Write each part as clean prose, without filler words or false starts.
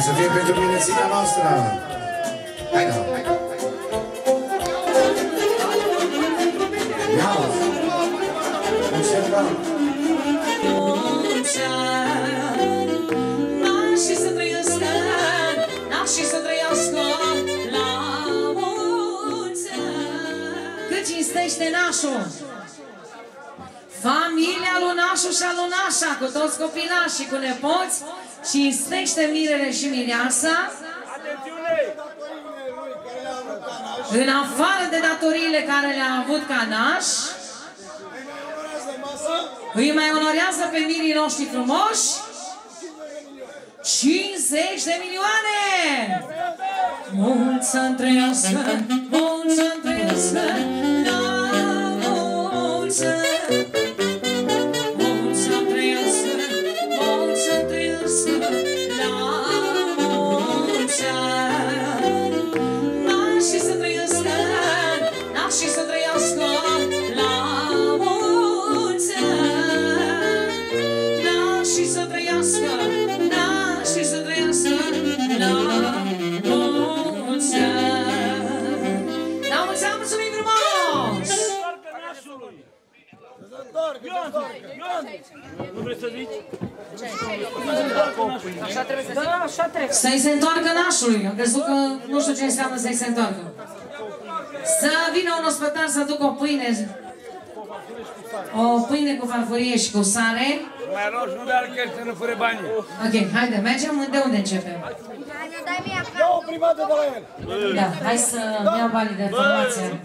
Să fie pentru binețica noastră. Hai da. Ia-o. Încercăm. Și să trăiască, și să trăiască la mulți ani. Cât cinstește nașul, familia lui Nașu și a lui Nașa, cu toți copilașii, cu nepoți, cinstește mirele și mireasa. În afară de datoriile care le-a avut ca naș, îi mai onorează pe mirii noștri frumoși 50 de milioane! Mulți să-mi trăiască, mulți să-mi trăiască, la mulți ani! Mulți să-mi trăiască, mulți să-mi trăiască, la mulți ani! Nașii să trăiască, nașii să trăiască, la mulți ani! Nașii să trăiască, și să trăiască la mulți ani. La mulți ani, mulțumim frumos! Nu vrei să zici? Așa trebuie să zic? Da, așa trebuie. Să-i se întoarcă nașului. Am crezut că nu știu ce înseamnă să-i se întoarcă. Să vină un ospătar să aducă o pâine. O pâine cu farfurie și cu sare. Mai rog, nu dai alcări să nu fure banii. Ok, haide, mergem. De unde începem? Ia o primată de la el. Da, hai să iau banii de formație.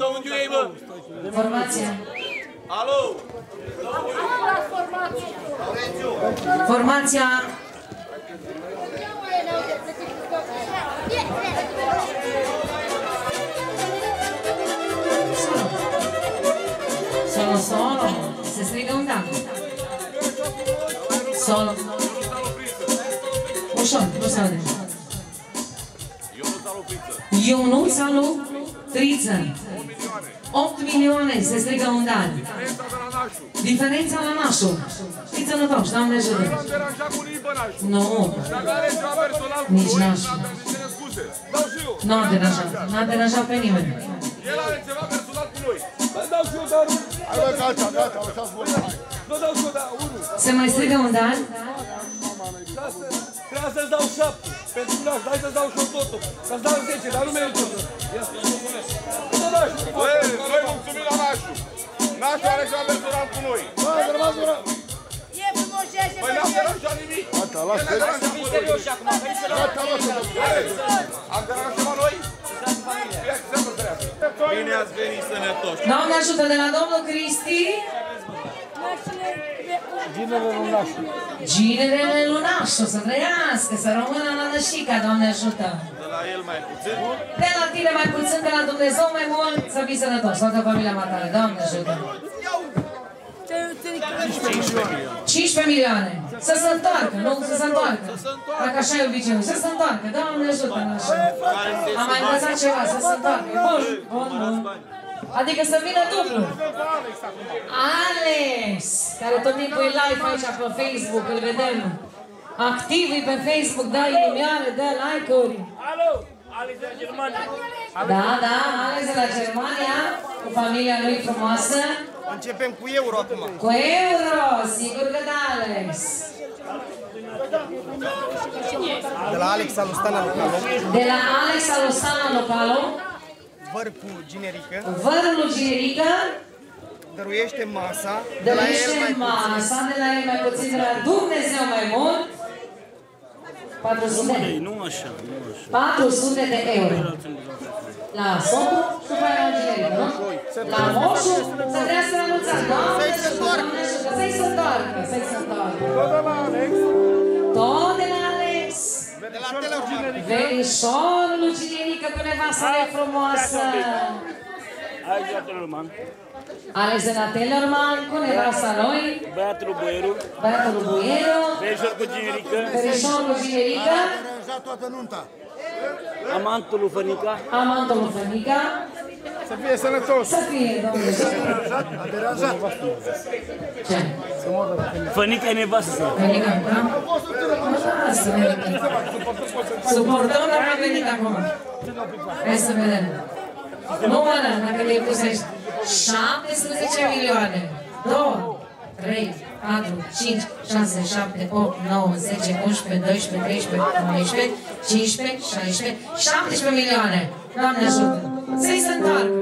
Formația. Alo! Formația. Solo, solo. Se strigă un da. Solo. Ușor, nu se aude. Ionuț Alu Triță. 8 milioane, se strigă un da. Diferența la nașul. Fiți sănătoși, Doamne ajută. Nu. Nici nașul. Nu a deranjat. Nu a deranjat pe nimeni. El are ceva personal cu noi. Dau și eu darul. Hai bă, gata, gata, așa-ți bun. Nu dau și eu, da, unul. Se mai strigă un da? Trebuia să-ți dau 7. Pentru naș, hai să-ți dau și eu totul. Să-ți dau 10, dar nu mereu totul. Nu dau și eu. Băi, noi mulțumim la nașul. Nașul are ceva personal cu noi. Bă, rămas, bă. E frumos și așa. Băi, n-am deranjat nimic. Gata, lasă. Gata, lasă. Am deranjat ceva noi? Bine ați venit sănătoși. Doamne ajută de la domnul Cristi. Ginele lunașul. Ginele lunașul, să trăiască, să rămână la nășica, Doamne ajută. De la el mai puțin. De la tine mai puțin, de la Dumnezeu mai mult, să fii sănătos, toată familia matale, Doamne ajută. 15 milioane. Să se întoarcă, nu? Să se întoarcă. Dacă așa e obiceiul, să se întoarcă, Doamne ajută. Am mai învățat ceva, să se întoarcă. Bun, bun, bun. Adică să vină dublu. Alex, care tot timpul e live aici pe Facebook, îl vedem. Activ pe Facebook, dă inimioare, dă like-uri. Alo, Alex de la Germania. Da, da, Alex de la Germania, cu familia lui frumoasă. Începem cu euro acum. Cu euro, sigur că da, Alex. De la Alex Alustana Localo. De la Alex Alustana Localo. Văr cu Ginerică. Vărul lui Ginerică. Dăruiește masa. Dăruiește masa, de la el mai puțin, de la Dumnezeu mai mult. 400. Nu așa, nu așa. 400 de euro. La socru și după aia la Ginerică, nu? La moșu, să trească la mulți ani. Doamne ajută, Doamne ajută, să-i se întoarcă, să-i se întoarcă. Tot de la Alex. Tot de la Alex. De la Teleorman. Verișorul lui Ginerică cu nevasta de frumoasă. Hai de la Teleorman. Alex de la Teleorman cu nevasta lui. Băiatul Buieru. Băiatul Buieru. Verișor cu Ginerică. Verișorul lui Ginerică. Aranjat toată nunta. Amantul lui Fănica. Amantul lui Fănica. Să fie sănătos. Să fie, domnule. A deranjat. Ce? Fănica e nevastă. Fănica, da? Da, să vedem. Suportăm, dar nu a venit acum. Hai să vedem. Numără, dacă le-ai pus aici. 17 milioane. 2, 3, 4, 5, 6, 7, 8, 9, 10, 11, 12, 13, 14, 15, 16, 17 milioane. Doamne ajută. Să-i se întoarcă.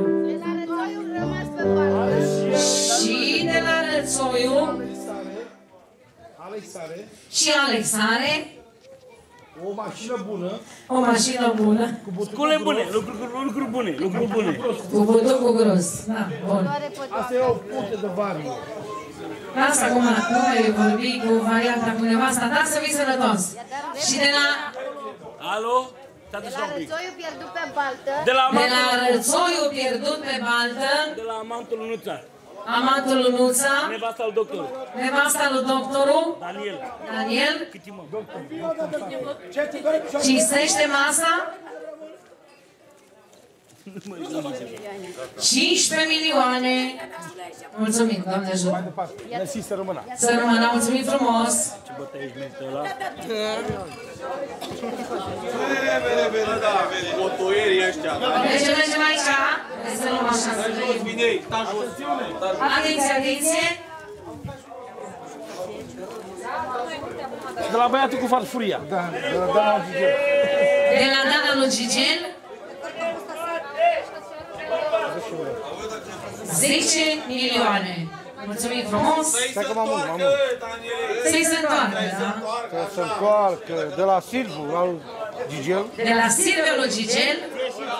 Și de la Rățoiu și Alexare O mașină bună. o mașină bună Scule bune, lucruri bune, lucruri bune. cu butucul gros. Da, bun. Asta e o punte de varie. Lasă acum, nu mai vorbi cu varianta cu nevasta, dar să fii sănătos. Și de la Alo? De la Rățoiu pierdut pe baltă. De la Rățoiu pierdut pe baltă, De la amantul Nuța. amantul lui Nuța, Nevasta al doctorului. nevasta lui doctorul Daniel, Cât mă? cinstește masa, 15 milioane. Mulțumim, Doamne ajută. Mersi, să rămână. Să rămână, mulțumim frumos. Ce bătaie ești merită ăla? Motoierii ăștia. Mergem aici. Hai să luăm așa. Atenție, atenție. De la băiatul cu farfuria. Da, de la Dana Gigel. De la Dana lui Gigel. 10 milioane. Mulțumim frumos. Stai că m-am mult. Să-i se întoarcă, da? Să se întoarcă de la Silvu al Gigel. De la Silviu lui Gigel,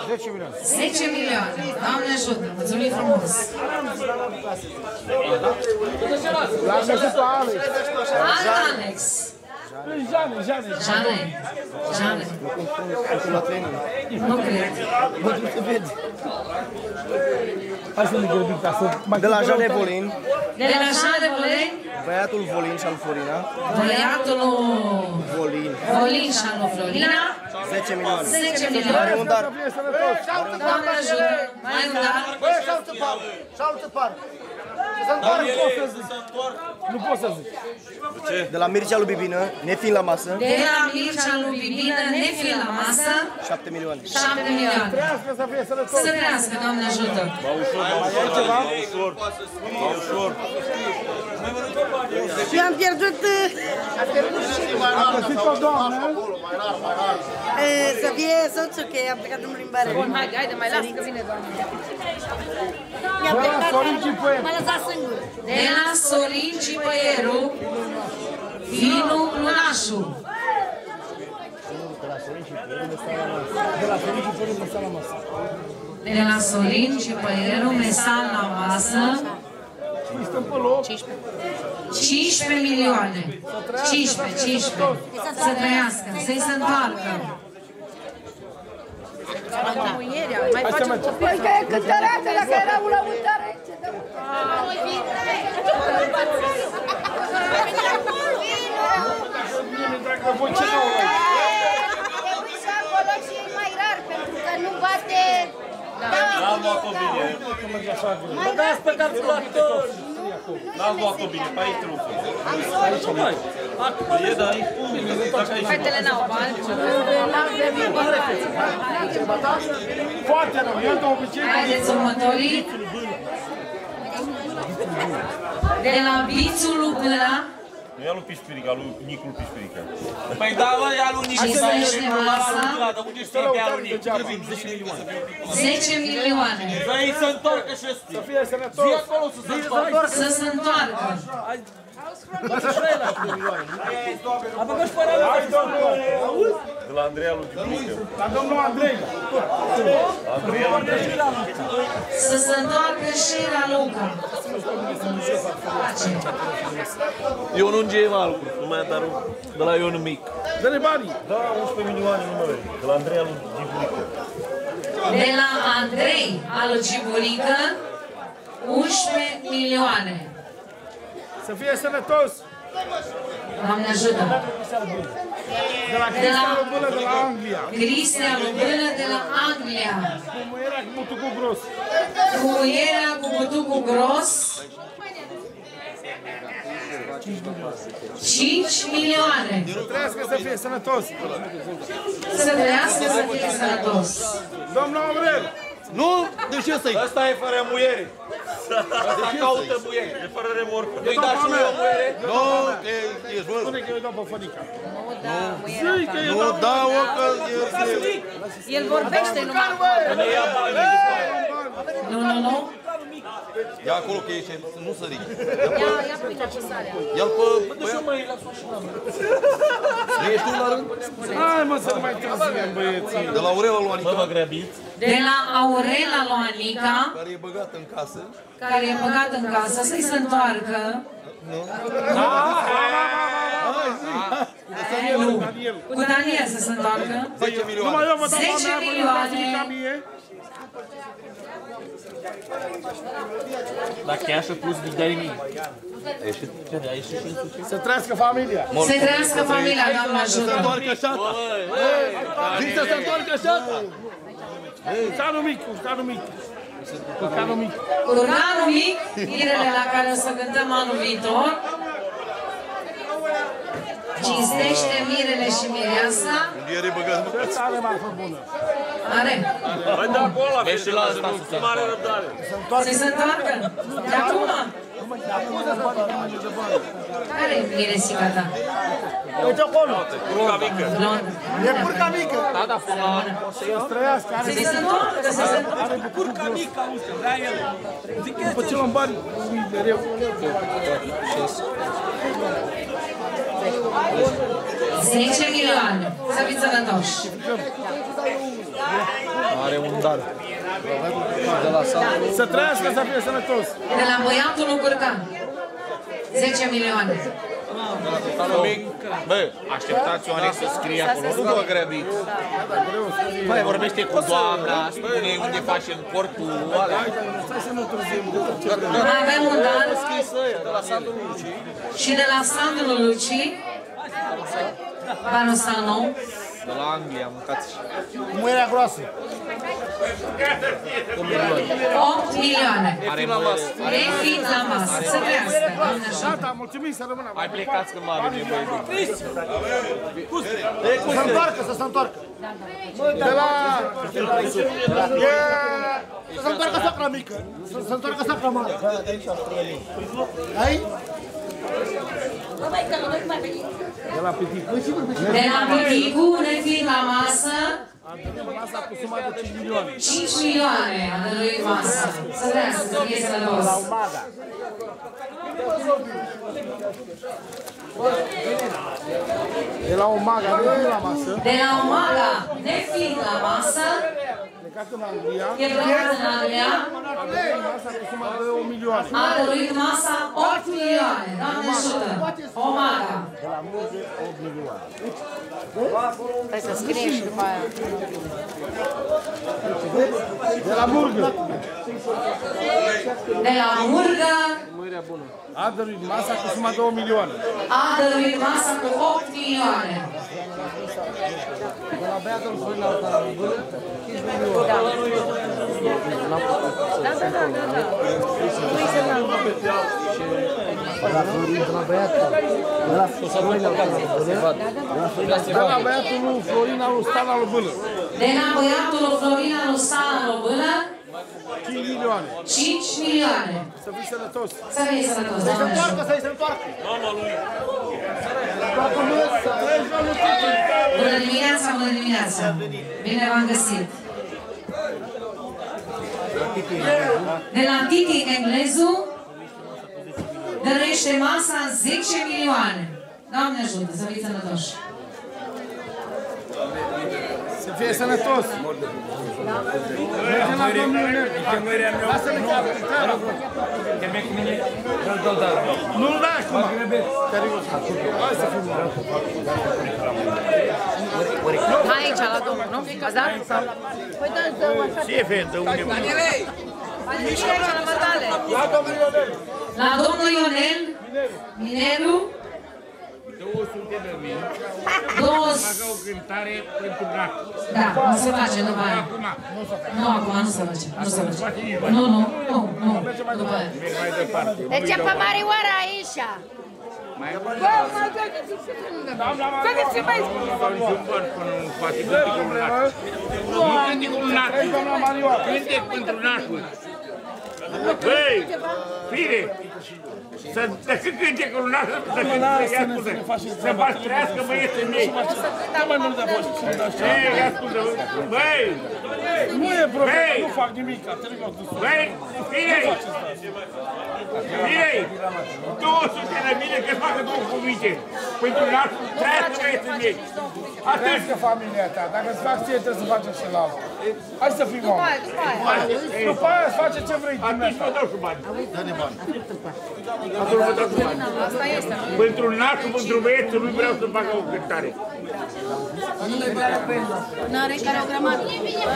10 milioane. 10 milioane. Doamne ajută. Mulțumim frumos. L-am găsit pe Alex. Alt Alex. Jane. Nu cred. Hai să ne grăbim ca să... De la Jane Volin, De la Jane Volin, băiatul Volin și al Florina, băiatul Volin, Volin și al lui Florina, 10 milioane. 10 Are milioane. un dar. Doamne ajută. Mai un dar. Nu pot să zic. De la Mircea lui Bibină, nefiind la masă, De la Mircea lui Bibină, nefiind la masă, 7 milioane. 7 milioane. Trească să fie sănătos. Să trăiască, Doamne ajută. Și am pierdut... Am găsit o doamnă. Să fie soțul, că am plecat în plimbare. Bun, haide, mai lasă că vine doamna. Mi-a De la plecat, Sorin Cipoier. m-a lăsat singur. De la Sorin Cipăieru, Vinu Lunașu. De la Sorin Cipăieru, mesal la masă, 15 milioane. 15. Să trăiască, să-i se întoarcă. Mai facem copii. Păi că e cântăreață, dacă era una uitare. Trebuie să acolo și e mai rar, pentru că nu bate... N-am luat-o bine. Mai rar. Pe calculator! N-am luat-o bine, pe aici nu fost. Am sorit. Acum e, dar e Fetele n-au bani. Foarte rău, el de obicei. Haideți următorii. De la Bițul Lupâna, nu e lui Pispirica, lui Nicul Pispirica. Păi da, mă, ia lui Nici. cinstește masa, Dar unde știi pe aia lui Nici? 10 milioane. Vrei să întorcă și ăsta. Să fie sănătos. Zi acolo să se întoarcă. Să se întoarcă. De la Andreea lui Giblică. La domnul Andrei. Să se întoarcă și la Luca. Eu nu îngeiem altul, nu mai dar de la Ionu mic. Dă-ne banii. Da, 11 milioane numărul. De la Andreea lui Giblică. De la Andrei al Giburică, 11 milioane. Să fie sănătos. Doamne ajută. De la Cristian Lubână de la Anglia. Cristian Lubână de la Anglia. Cum era cu butucul gros. Cu era cu butucul gros, 5 milioane. Să trăiască să fie sănătos. Să trăiască să fie sănătos. Domnul Aurel! Nu? De ce ăsta-i? Ăsta e fără muiere. Ăsta caută muiere. E fără remorcă. Eu-i da și eu muiere. Nu, că ești văd. Spune că eu-i dau pe fănică. Nu dau o că... El vorbește numai. Nu. Ia acolo că ești, nu sări. Ia pâinea și sarea. Ia-l pe... Ești tu la rând? Hai mă să nu mai târziem băieții. De la Aurela lui Anica. Bă, mă grăbiți. De la Aurela lui Anica, Care e băgat în casă. care e băgat în casă, să-i se întoarcă. Nu. Cu Daniel să se întoarcă. 10 milioane. Numai eu vă dau 10 mea, milioane. Dacă e așa plus, îți dai nimic. Să trăiască familia. Să trăiască familia, Doamne ajută. Întoarcă șata. Zici să se întoarcă șata. Urcanul mic, urcanul mic. Urcanul mic. Urcanul mic, mirele la care o să cântăm anul viitor. Cinstește mirele și mireasa. Unde e băgat? Ăsta are marfă bună. Are. Hai de acolo, vezi la asta, cu mare răbdare. Să se întoarcă. De acum. Care e miresica ta? Uite acolo. Curca mică. Blondă. E curca mică. Da, să-ți trăiască. Să se întoarcă, să se întoarcă. Are curca mică, auzi, vrea el. După ce l-am bani, mereu. 10 milioane. Să fiți sănătoși. Are un dar. De la satul. Să trăiască, să fie sănătos. De la băiatul lui Curcan. 10 milioane. Bă, așteptați oare să scrie acolo. Nu vă grăbiți. Băi, vorbește cu doamna, spune unde facem portul ăla. Mai avem un dar De la satul Luci. și de la Sandul Luci. Banul Sano. De la Anglia, mâncați. Cu muierea groasă. 8 milioane. Refit la masă. Să trăiască, Doamne ajută. Gata, mulțumim, să rămână. Hai plecați că mare de băi. Să se întoarcă, să se întoarcă. De la... Să se întoarcă sacra mică. Să se întoarcă sacra mare. Hai? De la Piticu. De la Piticu, refit la masă. Asta cu suma de 5 milioane. 5 milioane a dăruit masă. Să trăiască, să fie sănătos. De la Omaga, nu la masă. De la Omaga, nefiind la masă, Plecat în Anglia. e plecat în Anglia, Asta cu suma de 1 milioane. a dăruit masa 8 milioane. Doamne ajută! Omaga. Hai să scrie și după aia. De la Murgă. De la Murgă, A dăruit masa cu suma de 1 milioane. a dăruit masa cu 8 milioane. De la băiatul Florin Altarabulă. Da. Pui semnal. De la băiatul lui Florin Alustan Albulă. De la băiatul lui Florina Lustan Robână, 5 milioane. 5 milioane. Să fii sănătos. Să fie sănătos, Să se Doamne întoarcă, ajută. să-i se întoarcă. Mama lui. Bună dimineața, bună dimineața. Bine v-am găsit. De la Titi Englezu, dăruiește masa 10 milioane. Doamne ajută, să fiți sănătoși. Să fie sănătos. Mergem la domnul Nervi. Lasă-le chiar. Nu-l dai acum. Hai să fim. Hai aici, la domnul, nu? Ați dat? Păi dă așa. Ce fete, unde mă? Și aici, la matale. La domnul Ionel. La domnul Ionel Mineru, 200.000. 200. O cântare pentru brac. Da, nu se face după aia. Nu, acum nu se face. Nu se face. Nu. După aia. Mai departe. Deci pe mare oară aici. Bă, mai gândiți-vă și gândiți-vă mai Nu cânti cu nașul. Cânte pentru nașul. Băi, fire, să cânte cu nașul, să păstrească băieții mei. Ei, ascultă, băi! Nu e problema, nu fac nimic. Băi, fire! Fire! 200 de mine că facă două cuvinte. Pentru nașul, trească băieții mei. Atât! Trească familia ta, dacă îți fac ție, trebuie să faci și la altă. Hai să fim oameni. După aia îți face ce vrei. Atunci vă dau și bani. Dă-ne bani. Atunci vă dau și bani. Asta este. Pentru nașul, pentru băieții, nu vreau să facă o cântare. N-are care o grămadă.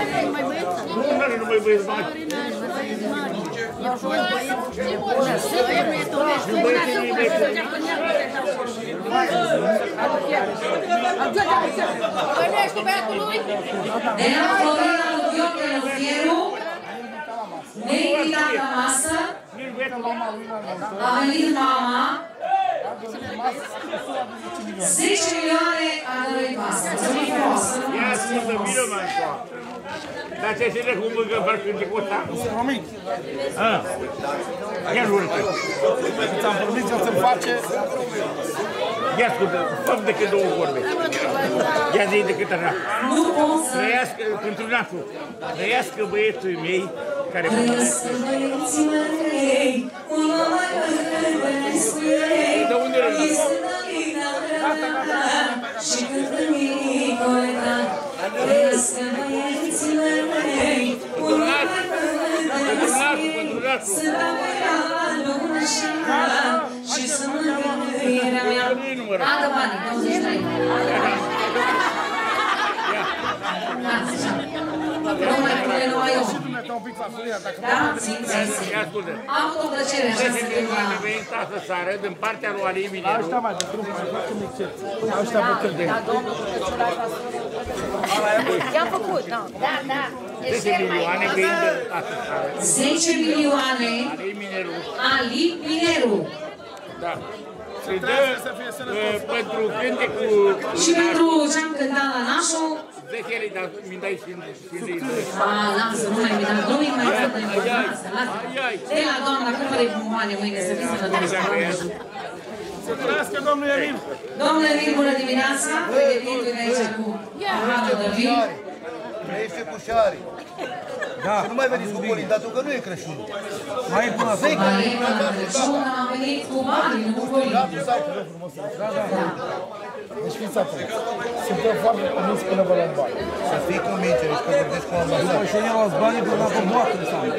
Are numai băieți? Nu are numai băieți mari. Iau și eu băieți. Nu e tovești. Pănești băiatul lui? De la Florina lui Gheorghe Lăfieru, neinvitat la masă, a venit mama, 10 milioane a dăruit masă. Mulțumim frumos! Ia ascultă, vină mă așa. Dar ce se cum mâncă fără cânte cu ăsta? Promit. Ia jură-te. Ți-am promis că să-mi face. Ia ascultă, fă-mi decât două vorbe. Ia zi decât așa. Nu pot să... Trăiască, pentru nașul, trăiască băieții mei care mă Trăiască băieții mei, una mai băiesc cu ei, este Dalina mea și cântă Nicoleta. Trăiască băieții mei, una mai băiesc cu ei, să dau voia lună și an și să mângâierea mea. Adă banii, 23. Nu mai pune numai eu. Da? Țin. Am o plăcere așa să te la... să sară din partea lui Ali Mineru. Aștia mai de grup, mai facem excepție. Aștia vă cât de... I-am făcut, da. Da. 10 milioane vând asta sară. 10 milioane Ali Mineru. Ali Mineru. Da. Să-i dă pentru cânte cu... Și pentru ce-am cântat la nașul... 10 lei, dar mi-mi dai și de... Lasă, nu mai mi-am glumit, mai dă de lasă. De la doamna, cum vrei cu bani mâine să fiți sănătoși? Să trăiască domnul Emil! Domnule Emil, bună dimineața! Pregătindu-ne aici cu paharul de vin. Trăiește cu șari. Da. Să nu mai veniți cu colindatul, că nu e Crăciunul. Mai e până acum. Mai e până Crăciun, am venit cu bani, nu cu colindul. Da. Deci fiți atenți. Suntem foarte convinți până vă luăm bani. Să fii convingere și că vorbești cu ambasador. După ce ne luați banii până la moarte înseamnă.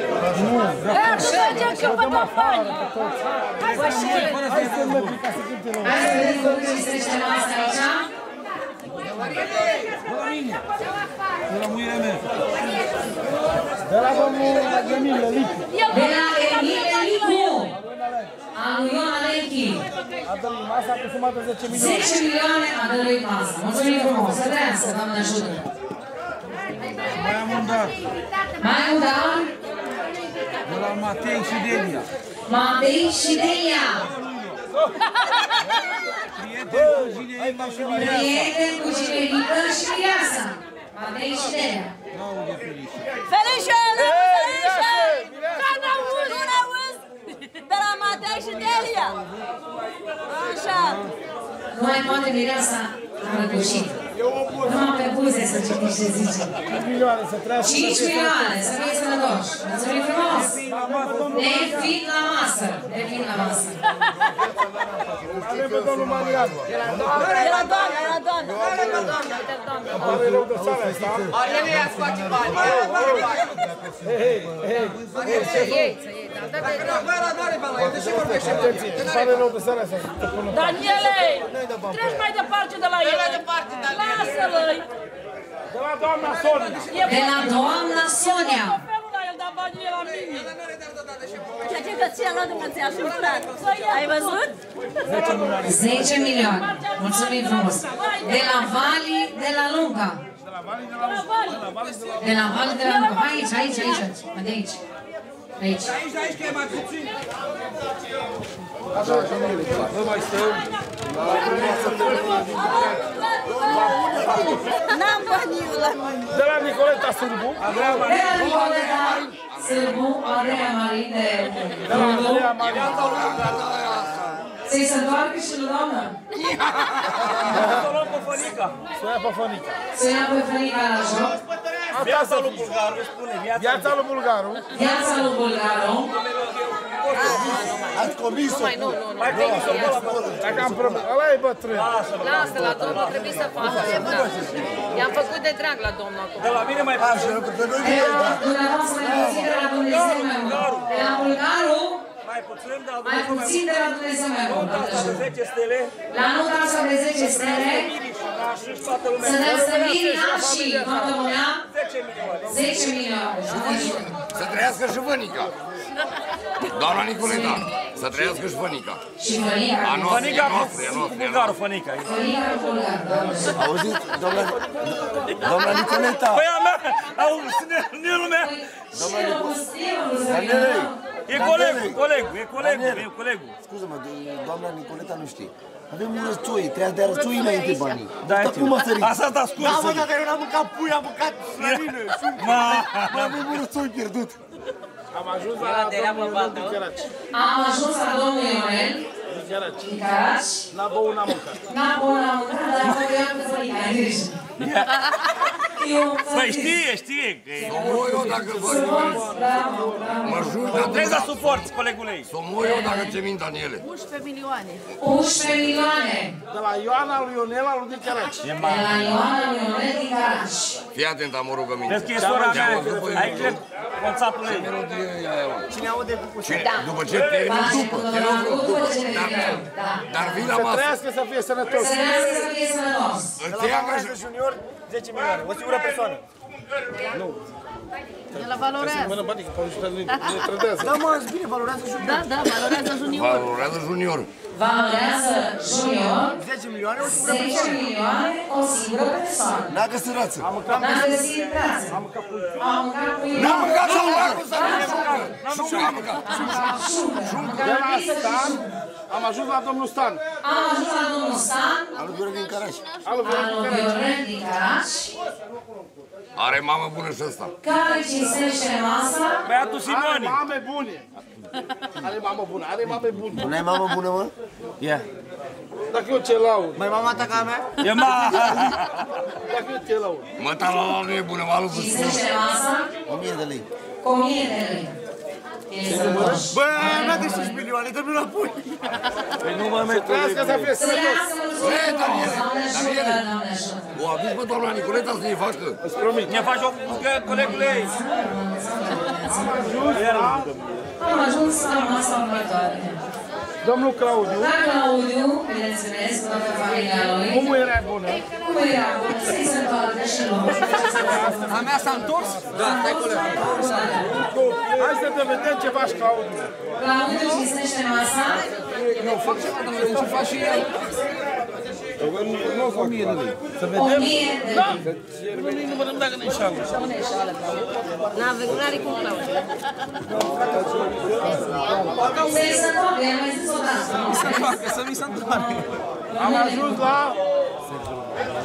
Nu, Da, să mergem că vă dau bani. Hai să știi. hai să mergem ca să cânte la Hai să vedem cum se strește masa aici. De la muirea mea. De la domnul Emil Lelicu. De la Emil Lelicu. A lui Iona Lechi. A dăruit masa cu suma de 10 milioane. 10 milioane a dăruit masa. Mulțumim frumos. Să trăiască, Doamne ajută. Mai am un dar. Mai un dar. De la Matei și Delia. Matei și Delia. Prieten cu Ginerică și Mireasa. Matei și Delia. Felice! Ca n-auzi, nu n-auzi? De la Matei și Delia. Așa. Nu mai poate Mireasa a răgușit. Numai pe buze să citiți ce zice. 5 milioane să trăiască. 5 milioane, să fie sănătoși. Mulțumim frumos. Ne vin la masă. Ne vin la masă. Avem pe domnul Marian. De la doamnă. Are rău de țara asta. Arelia scoate bani. Dacă nu avea la doare pe la el, de ce vorbește? Are rău de țara asta. Daniele, treci mai departe de la el. Lasă-l-i. De la doamna Sonia. De la doamna Sonia. Ce că ți-a luat după ți-a șurat. Ai văzut? 10 milioane. Mulțumim frumos. De la Vali, de la Lunga. De la Vali, de la Lunga. Aici. De aici. Aici. Aici că e mai puțin. Așa, nu mai stăm. N-am banii la mine. De la Nicoleta Sârbu. De la Nicoleta Sârbu, Andreea Marin de Rondo. Să-i se întoarcă și lui doamnă. Să luăm pe Fănica. Să ia pe Fănica. Să ia pe Fănica la joc. Viața lui Bulgaru, spune. Viața lui Bulgaru. Viața lui Bulgaru. Ați comis-o. Mai comis-o pe ăla. Dacă am probleme. Ăla e bătrân. Lasă, la domnul trebuie să facă. I-am făcut de drag la domnul acum. De la mine mai puțin. Dumneavoastră mai puțin de la Dumnezeu mai mult. De la Bulgaru, Mai puțin, dar mai puțin de la Dumnezeu mai mult. de 10 stele. La nota asta de 10 stele, să ne stăvirea și toată lumea 10 milioane. Să trăiască și Vănica. Doamna Nicoleta, să trăiască și Vănica. Și Vănica. Fănica cu Bulgaru, Fănica. Vănica cu Bulgaru, doamne. Auziți, doamna Nicoleta. Păi a mea, auzi, Nelu mea. E colegul. Scuză-mă, doamna Nicoleta nu știe. Avem un rățoi, trebuia de rățoi înainte banii. Dar cum a sărit? Asta t-a scurs. Da, mă, dacă eu n-am mâncat pui, am mâncat slănină. Avem un rățoi pierdut. Am ajuns la domnul Ionel din Căraci. Am ajuns la domnul Ionel din Căraci. N-a băut, n-a mâncat. N-a băut, n-a mâncat, dar apoi eu am Vănica, ai grijă. Păi știe. Să mor eu dacă văd. Mă jur, dar trebuie să suporți, colegul ei. să mor eu dacă ce mint Daniele. 11 milioane. 11 milioane. De la Ioana lui Ionela lui din Căraci. De la Ioana lui Ionel din Căraci. Fii atent, am o rugăminte. Vezi că e sora mea, aici e conțatul ei. Cine aude cu puțin? După ce termin, după. Dar vin la Să masă. trăiască să fie sănătos. Să trăiască să fie sănătos. Îl ții angajat. Junior, 10 milioane. O singură persoană. El la valorează. Mână banii, că ne trădează. Da, mă, bine, valorează junior. Da, valorează junior. Valorează junior. Valorează junior 10 milioane, o 10 milioane o singură persoană. N-a găsit rață. N-a găsit rață. Am mâncat pui. N-am mâncat sau lacul să nu șuncă am mâncat. De la Stan, am ajuns la domnul Stan. Am ajuns la domnul Stan, Alu Viorel din Căraci. al lui Viorel din Căraci, Are mamă bună și ăsta. care cinstește masa. Băiatul Simoni. Are mame bune. Are mamă bună, are mame bune. Nu ai mamă bună, mă? Ia. Dacă eu ce laud. Mai mama ta ca a mea? E ma. Dacă eu ce laud. Măta la nu e bună, malul cu Cinstește masa 1000 de lei. cu 1000 de lei. E sănătos. Bă, n-a de 5 milioane, dă-mi înapoi. Păi nu mă merg. Trească să fie Să lească mulțumim frumos, Doamne ajută, Doamne ajută. O aduci pe doamna Nicoleta să ne facă. Îți promit. Ne faci o muncă, colegul ei. Am ajuns la masa următoare. Domnul Claudiu. La Claudiu, bineînțeles, toată familia lui. Cum era bună? Cum era bună? Să-i se întoarcă și lui. A mea s-a întors? Da, stai colegul. Hai să te vedem ce faci, Claudiu. Claudiu cinstește masa. Eu fac ceva, dar ce faci și el? Nu, 1000 de lei. Să 1000 de lei. Nu mă dăm dacă nu-i șală. N-are cum Claudiu. Să-i se întoarcă, i-am mai zis odată. să mi se întoarcă. Am ajuns la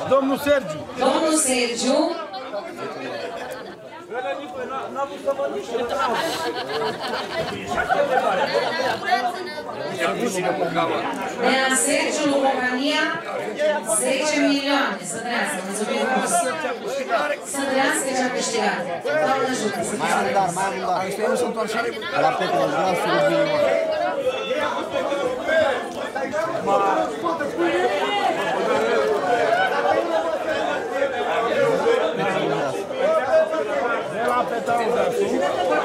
domnul Sergiu. Domnul Sergiu. De la Sergiu Lupocania 10 milioane. Să trăiască, mulțumim frumos. Să trăiască ce-a câștigat. Doamne ajută. Mai am dar, mai am dar. Aici nu se întoarce? La petele, vreau să rog bine.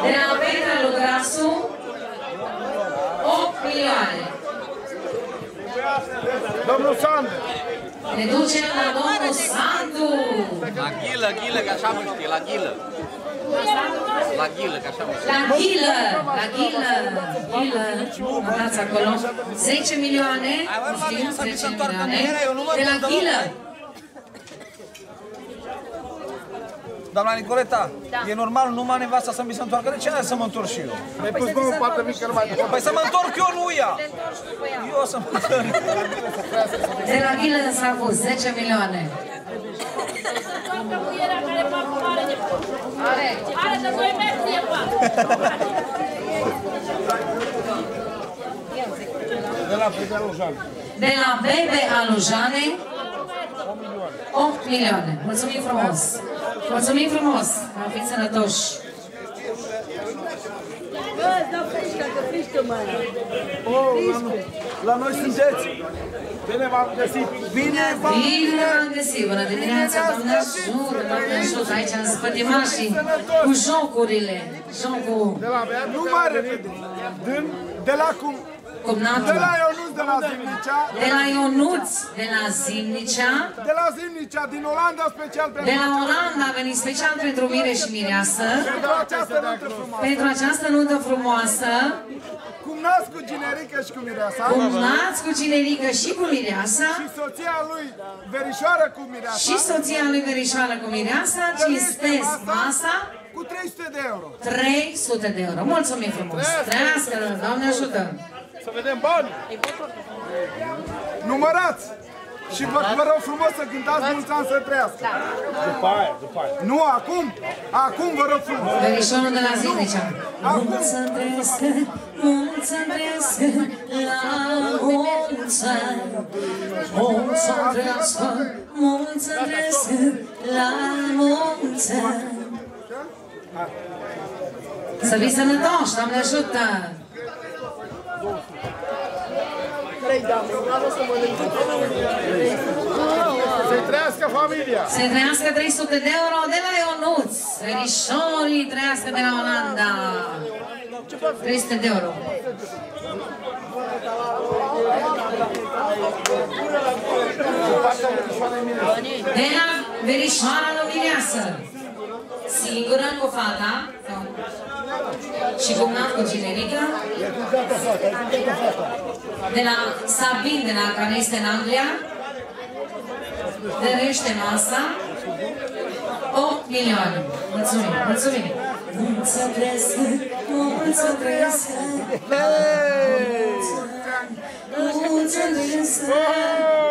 De la Petra Lugrasu 8 milioane. Domnul Sandu. Ne ducem la domnul Sandu. La ghilă, că așa mă știe, la ghilă. La ghilă, că așa mă știe. La ghilă, dați acolo, 10 milioane, știu, 10 milioane, de la ghilă. Doamna Nicoleta, e normal numai nevasta să mi se întoarcă? De ce să mă întorc și eu? Mi-ai pus bă o pată mică numai de Păi să mă întorc eu, nu ea! Eu să mă întorc. De la Ghilă s-a pus 10 milioane. Are de 2 metri, e De la Bebe Alujane. De la Bebe Alujane, 8 milioane. Mulțumim frumos! Mulțumim frumos! Am fi sănătoși! Bă, dau frișcă, că frișcă mai. La noi sunteți! Bine v-am găsit! Bine v-am găsit! Bună dimineața, doamne ajută, doamne ajută! Aici în spătimașii cu jocurile. Jocul... Nu mai repede! De la cum? Cumnatul. De la Ionuț, de la Zimnicea. De la Ionuț, de la Zimnicea. De la Zimnicea, din Olanda, special pentru... De la Olanda a venit special pentru Mire și Mireasă. Pentru această nuntă frumoasă. Pentru această nuntă frumoasă. Cumnați cu Ginerică și cu Mireasa. Cumnați cu Ginerică și cu Mireasa. Și soția lui Verișoară cu Mireasa. Și soția lui Verișoară cu Mireasa. Cinstesc masa. Cu 300 de euro. 300 de euro. Mulțumim frumos. Trăiască, Doamne ajută. Să vedem bani! Numărați! Și vă rog frumos să cântați mulți ani să trăiască! După aia. Nu, acum! Acum vă rog frumos! Verișorul de la Zimnicea! Mulți să trăiască, mulți să trăiască, la mulți ani! Mulți să trăiască, mulți să trăiască, la mulți ani! Să fii sănătoși, Doamne ajută! Să-i trăiască familia! Să-i trăiască 300 de euro de la Ionuț! Verișorii trăiască de la Olanda! 300 de euro! De la Verișoara lui Mireasă! Singură cu fata și cumnat cu Ginerică. De la Sabin, de la care este în Anglia. Dărește masa. 8 milioane. Mulțumim, mulțumim. Mulți să trăiască, mulți să trăiască. Mulți să trăiască,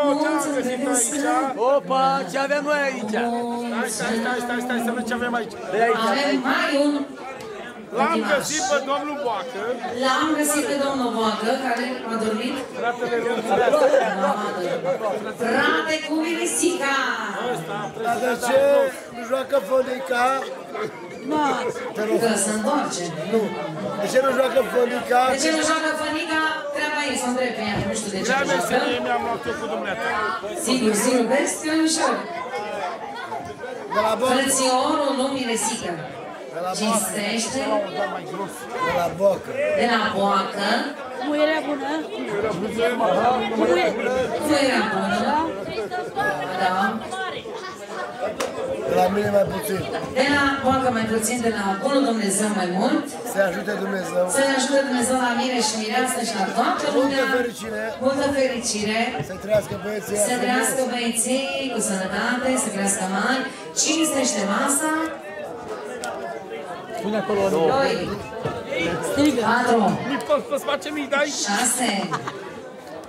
mulți să trăiască. Opa, ce avem noi aici? Stai, să vedem ce avem aici. Avem mai un... L-am găsit pe domnul Boacă. L-am găsit pe domnul Boacă, care a dormit. Frate cu Mirisica! De ce nu joacă Fonica? Că se întoarce. Nu. De ce nu joacă Fonica? De ce nu joacă Fonica? Treaba ei, să întreb pe ea, nu știu de ce nu joacă. Mi-am luat eu cu dumneata. Sigur, vezi că e ușor. Frățiorul lui Mirisica. Cinstește. De la Boacă. De la Boacă. Muierea bună. Muierea bună. Da. De la mine mai puțin. De la Boacă mai puțin, de la Bunul Dumnezeu mai mult. Să-i ajute Dumnezeu. Să-i ajute Dumnezeu la Mire și Mireasă și la toată lumea. Multă fericire. Multă fericire. Să trăiască băieții. Să trăiască băieții cu sănătate, să crească mari. Cinstește masa. Pune acolo 2, 4, Poți face mii de aici? 6,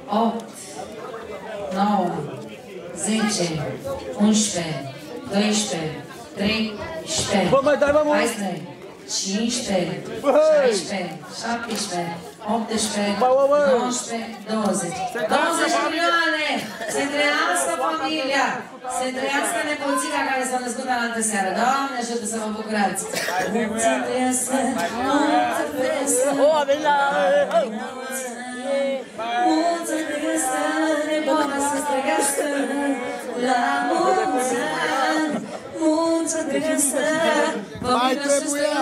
8, 9, 10, 11, 12, 13, 14, 15, 16, 17, 18, 19, 20. 20 milioane! Se trăiască familia! Se trăiască nepoțica care s-a născut alaltă seară. Doamne ajută să vă bucurați! Mulți să trăiască! Mulți să trăiască! Mulți să trăiască! Nepoata să trăiască! La mulți ani! Mulți să trăiască! Mai trebuia!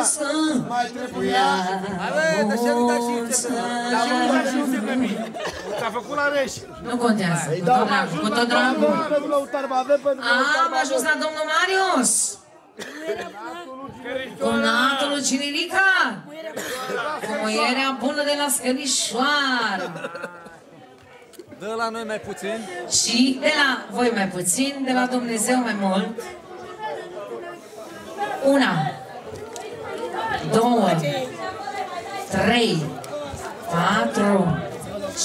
Mai trebuia! Hai bă, dar ce nu dați și pe mine? S-a făcut la reș. Nu contează. Cu tot dragul. Am ajuns la domnul Marius. Cumnatul lui Cinerica. Cu muierea bună de la Scărișoară. De la noi mai puțin. Și de la voi mai puțin, de la Dumnezeu mai mult. 1, 2, 3, 4,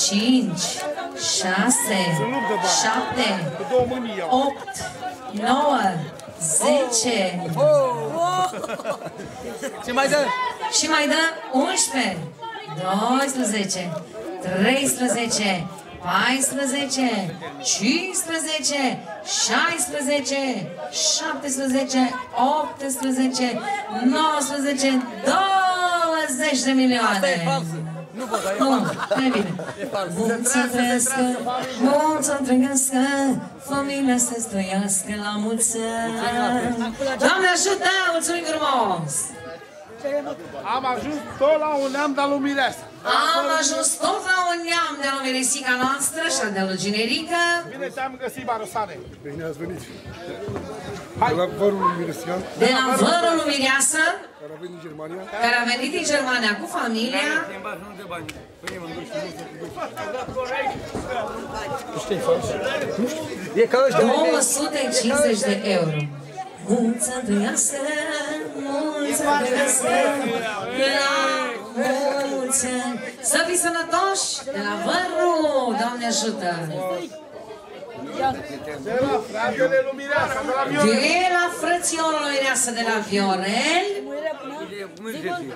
5, 6, 7, 8, 9, 10. Ce mai dă? Și mai dă 11, 12, 13, 14, 15, 16, 17, 18, 19, 20 de milioane. Asta e falsă. Nu pot, e falsă. Nu e bine. Mult să trăiască, mult să trăiască, familia să străiască la mulți ani. Doamne ajută, mulțumim frumos! Am ajuns tot la un neam de-a lui Mireasa. Am ajuns tot la un neam de la Miresica noastră și de la Generică. Bine te-am găsit, Barosane. Bine ați venit. De la vărul lui Miresian. De la vărul lui Mireasă, care a venit din Germania. Care a venit din Germania cu familia. Știi, fals? Nu știu. E ca ăștia. 250 de euro. Mult să trăiască, mult să trăiască, la mulți ani. Să fii sănătoși de la vărul, Doamne ajută! De la fratele lui Mireasa, de la Viorel. De la frățiorul lui Mireasa de la Viorel,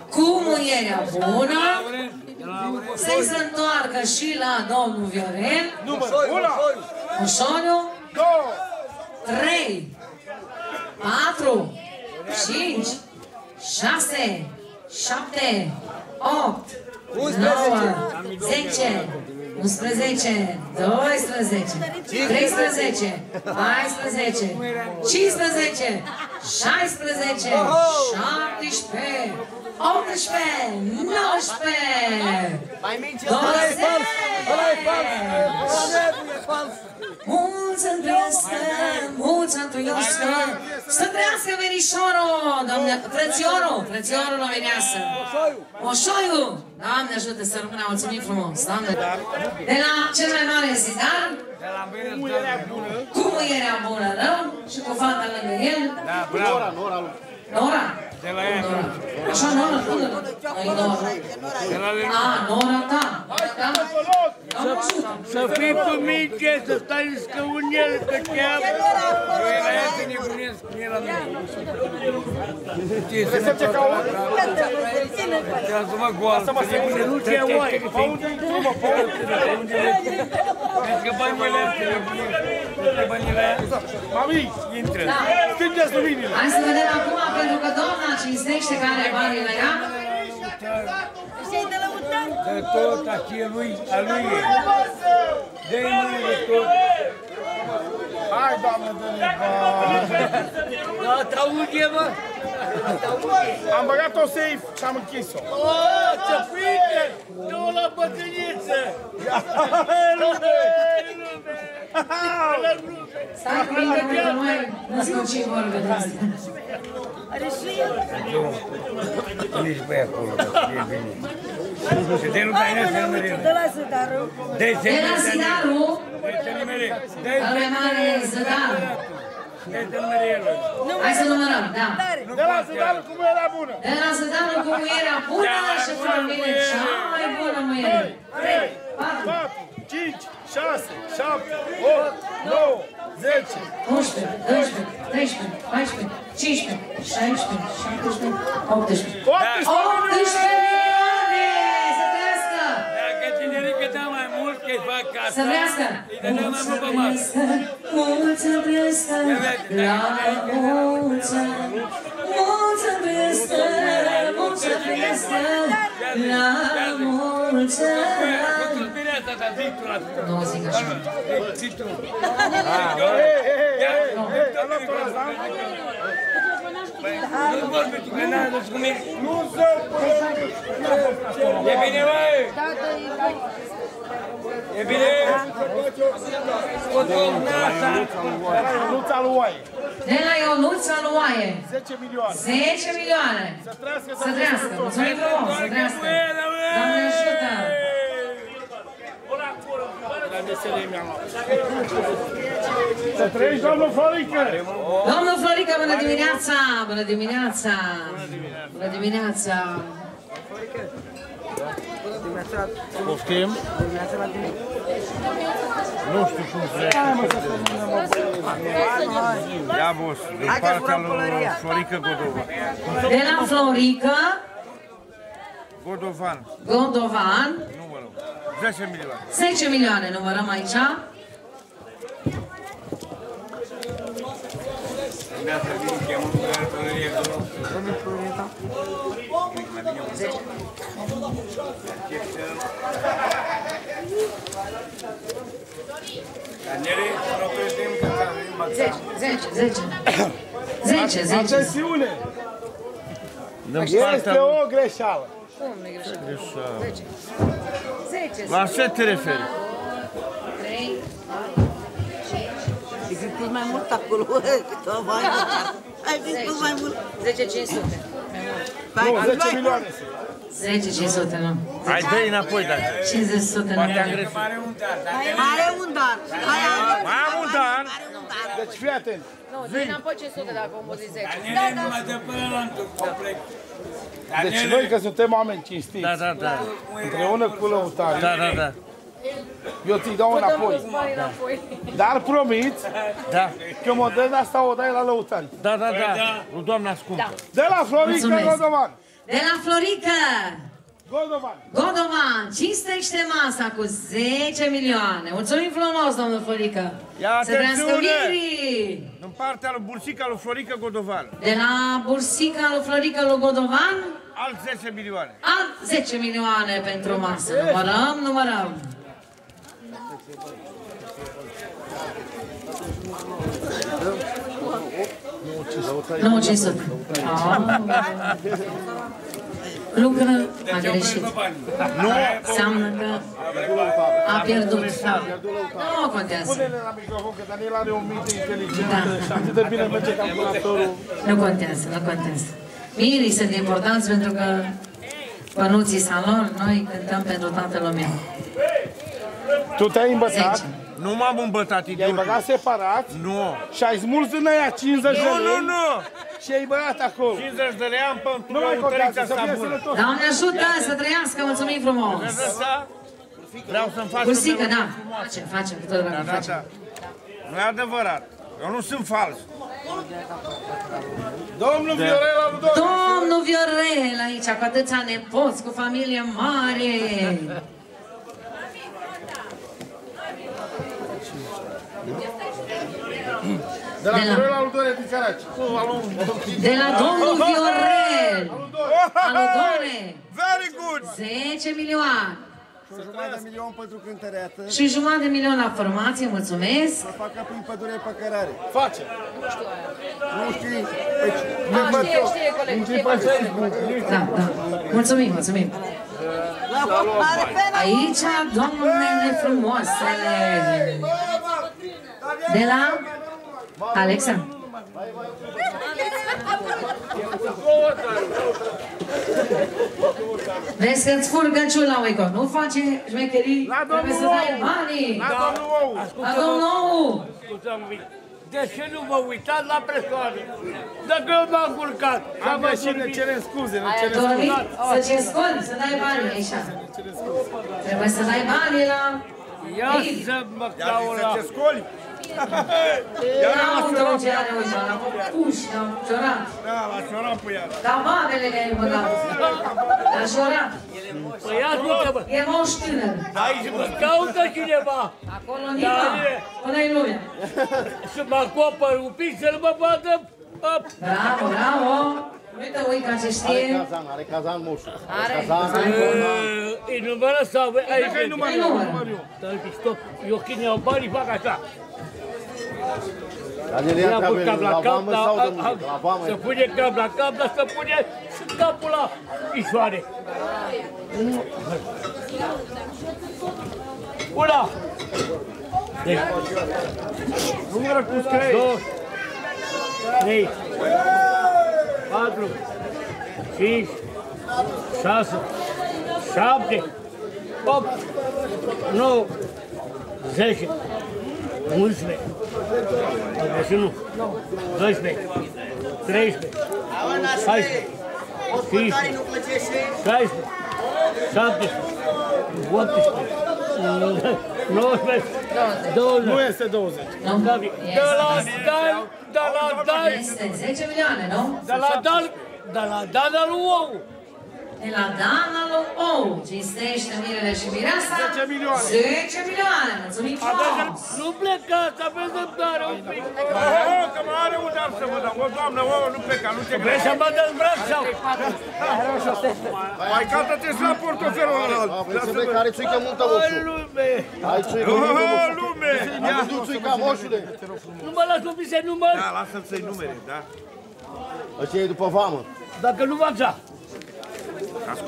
cu muierea bună, să-i se întoarcă și la domnul Viorel. Moșoniu, 3, 4, 5, 6, 7, 8, 9, 10, 11, 12, 13, 14, 15, 16, 17, 18, 19, 20. Mulți să trăiască, mulți să trăiască, să trăiască verișorul, doamne, frățiorul la Mireasă. Moșoiu, Doamne ajută să rămână, mulțumim frumos, Doamne. De la cel mai mare Zidar, cu muierea bună, rău, și cu fata lângă el. Nora? De la ea. Așa, Nora, bună. Nora ta. Să fii cu minte, să stai în scăunel, că cheamă. La ea să nebunesc, nu e la mine. Să ce caut? Trebuie să mă goală, să nebunesc. Nu te oai. Pa unde intru, mă, pa unde? Vezi că banile astea să nebunesc. Toate banile aia. Mami, intră. Strângeți luminile. Hai să vedem acum, pentru că doamna cinstește care are banii la ea. De tot, așa e lui, a lui e. Dă-i mâine de tot. Hai, Doamne, dă-ne bani. Da, te-aude, mă? Am băgat-o safe și am închis-o. O, ce prinde! Du-o la bătrâniță! Stai cu mine, că noi nu scocim vorbe de astea. Nici pe acolo, e bine. Și de nu dai născă mereu. De la Zădaru. De la Zidaru, ăla mare Zădaru. Hai să numărăm, da. De la Zădaru cu muierea bună. De la Zădaru cu muierea bună și familie cea mai bună muiere. 3, 4, 5, 6, 7, 8, 9, 10, 11, 12, 13, 14, 15, 16, 17, 18. 18 milioane! Să trăiască! Dacă tinerică dă mai mult, că-i fac casa. Să trăiască! Mulți să trăiască! Mulți să trăiască! La mulți ani! Mulți să trăiască! Mulți să trăiască! La mulți ani! Nu zic așa. Nu vorbi tu, că n-ai dus cu mine. Nu se poate. E bine, băi? E bine? Ionuța lui Oaie. De la Ionuța lui Oaie. 10 milioane. 10 milioane. Să trăiască, să trăiască. Mulțumim frumos, să trăiască. Doamne ajută. la meserie mi-am luat. Să trăiești, domnul Florică! Domnul Florică, bună dimineața! Bună dimineața! Bună dimineața! Poftim? Nu știu cum vreți. Ia, boss, din partea lui Florică Godovan. De la Florică Godovan. Godovan. Numărul. 10 milioane. 10 milioane numărăm aici. Zece. Atențiune! Este o greșeală. Cum nu e greșeală? 10. La ce te referi? 3. Ai zis mai mult acolo, ai zis mai mult. 10.500. Nu, 10 milioane. 10.500, nu. Hai, dă-i înapoi, dacă. 50 nu. Are un dar. Mai am un dar. Deci fii atent. Nu, dă înapoi 500 dacă omul zice 10. Deci noi că suntem oameni cinstiți. Da. Împreună cu lăutarii. Da. Eu ți-i dau înapoi. Dar promiți că modernă asta o dai la lăutari. Da. Cu doamna scumpă. De la Florică Godovan. De la Florică Godovan. Cinstește masa cu 10 milioane. Mulțumim frumos, domnul Florică. Ia să trească atențiune! Miri. În partea lui bursica lui Florică Godovan. De la bursica lui Florică lui Godovan. Alt 10 milioane. Alt 10 milioane pentru masă. Numărăm. Nu, 500. Lucră, a greșit. Nu. Înseamnă că a pierdut. Nu contează. Pune-le la microfon, că Daniel are o minte inteligentă și atât de bine merge calculatorul. Nu contează. Mirii sunt importanți pentru că pănuții salon, noi cântăm pentru toată lumea. Tu te-ai îmbătat? Nu m-am îmbătat, idiot. I-ai băgat separat? Nu. Și ai smuls în aia 50 de lei? Nu. Și ai băgat acolo. 50 de lei am pentru nu mai contează, să fie sănătos. Doamne ajută să trăiască, mulțumim frumos. Vreau să-mi faci bursică, da. Facem, cu tot dragul facem. Nu e adevărat. Eu nu sunt fals. Domnul Viorel Aludor. Domnul Viorel aici, cu atâția nepoți, cu familie mare. De la Viorel Aludor de Caraci. De la domnul Viorel Aludore. Very good. 10 milioane. Și jumătate de milion pentru cântăreată. Și jumătate de milion la formație, mulțumesc. Să facă prin pădure pe cărare. Face. Nu știi? Știe, coleg. Da. Mulțumim. Aici, doamnele frumoasele. De la Alexa. Vezi că-ți furgă ciula, Uico. Nu face șmecherii. Trebuie să dai banii. La domnul ou. De ce nu vă uitați la persoane? Dacă eu m-am culcat, am greșit, ne cerem scuze, Ai dormit să ce scoli, să dai banii aici. Trebuie să dai banii la... Ia să mă clau la... Să te scoli? Ia uite-o ce are, uite, la puși, la ciorat. Da, la ciorat pe ea. La babele că ai băgat. La ciorat. Păi ascultă-mă. E moș tânăr. Aici mă caută cineva. Acolo niva, până-i lumea. Să mă acopăr un pic, să nu mă vadă. Bravo. Uite, Uica ce știe. Are cazan moșul. Are. E numără sau... E număr. Stop, eu când iau banii fac așa. Adelia trebuie la vamă sau de muzică? La vamă. Să pune cap la cap, dar să pune și capul la pișoare. Una! Numără cu scrie. 2, 3, 4, 5, 6, 7, 8, 9, 10, 11, 21, 12, 13, 14, 15, 16, 17, 18, 19, 20. Nu este 20. De la Dan, Este 10 milioane, nu? de la Dan lui Ou. De la Dana lui Ou, cinstește mirele și mireasa. 10 milioane. 10 milioane, mulțumim frumos! Nu plecați, aveți răbdare un pic. Că mă are unde am să vă dau. O, doamnă, nu pleca, nu te Vrei să mă dă-n braț sau? Mai cată-te-ți la portofelul ăla. Să vezi care țuică multă moșu. Lume! Ai țuică multă moșu. Lume! Ai văzut țuica moșule? Nu mă las copii să număr. Da, lasă-l să-i numere, da? Ăștia e după vamă. Dacă nu v-am za.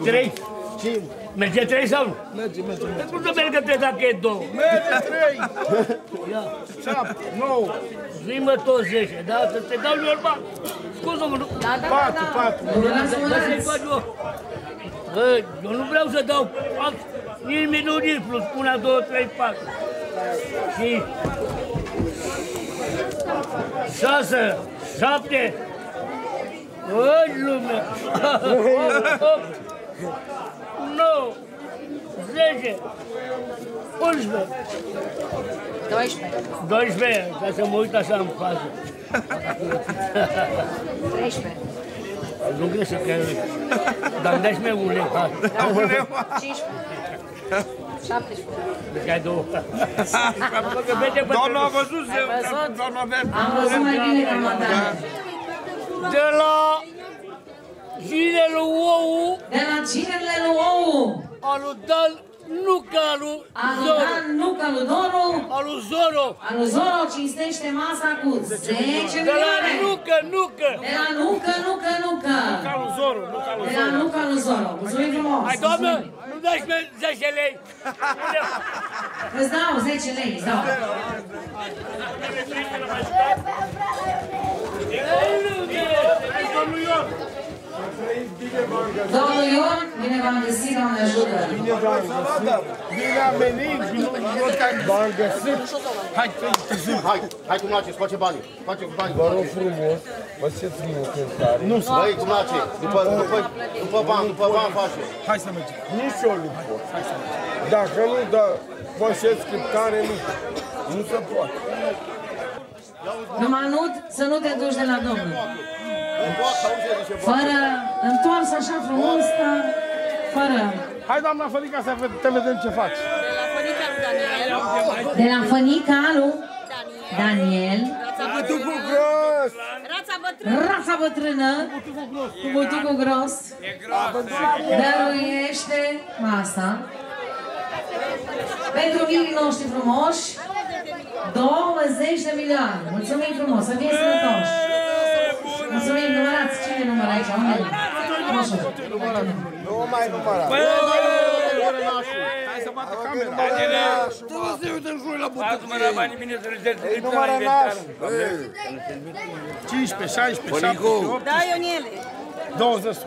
3. 5. Merge 3 sau nu? Merge. Cum să mergă 3 dacă e 2? Merge 3. Ia. 7, 9. Zi-mă tot 10, da? Să te dau normal. Scuză-mă, nu? 4. Lasă-i faci eu. Eu nu vreau să dau nici minut, nici plus. 1, 2, 3, 4. 5. 6, 7. Oi, lume! 8, 9, 10, 11, 12, ca să mă uit așa în față. 13. Nu greșesc că dar îmi dai și mie un leu. 15. 17. Deci ai două. Doamna a văzut? Doamna Am văzut mai bine ca mandare. De la ginele Ou. De la ginele lui Ou. Alu Dan Nuca lui Alu Zoro. Dan Nuca lui Doru. Alu Zoro. Alu Zoro cinstește masa cu 10 De la milioane. Nuca. De la Nuca. Nuca lui Zoro. De la Nuca lui Zoro. Mulțumim frumos. Hai, doamnă, nu dai și 10 lei. Îți dau 10 lei, îți dau. Domnul Ion, bine v-am găsit, Doamne ajută! Bine am venit, v-am găsit. Hai cum nace, scoate banii. Scoate banii. Vă rog frumos, faceți mine cântare. Nu, băi, cum nace. După bani face. Hai să mergem. Nici eu nu pot. Dacă nu, faceți cântare, nu se poate. Numai să nu te duci de la Domnul. Fără, întors așa frumos, dar fără. Hai, doamna Fănica, să te vedem ce faci. De la Fănica lui Daniel. Butucul gros! Rața bătrână cu butucul gros. Dăruiește masa. Pentru mirii noștri frumoși, 20 de milioane. Mulțumim frumos, să fie sănătoși. Mulțumim, numărați. Cine numără aici? Unde e? Nu mai numărați. Hai să bată camera. Trebuie să-i uite în jur la butuc. Ei numără nașul. 15, 16, 17, Da, Ionele. 20.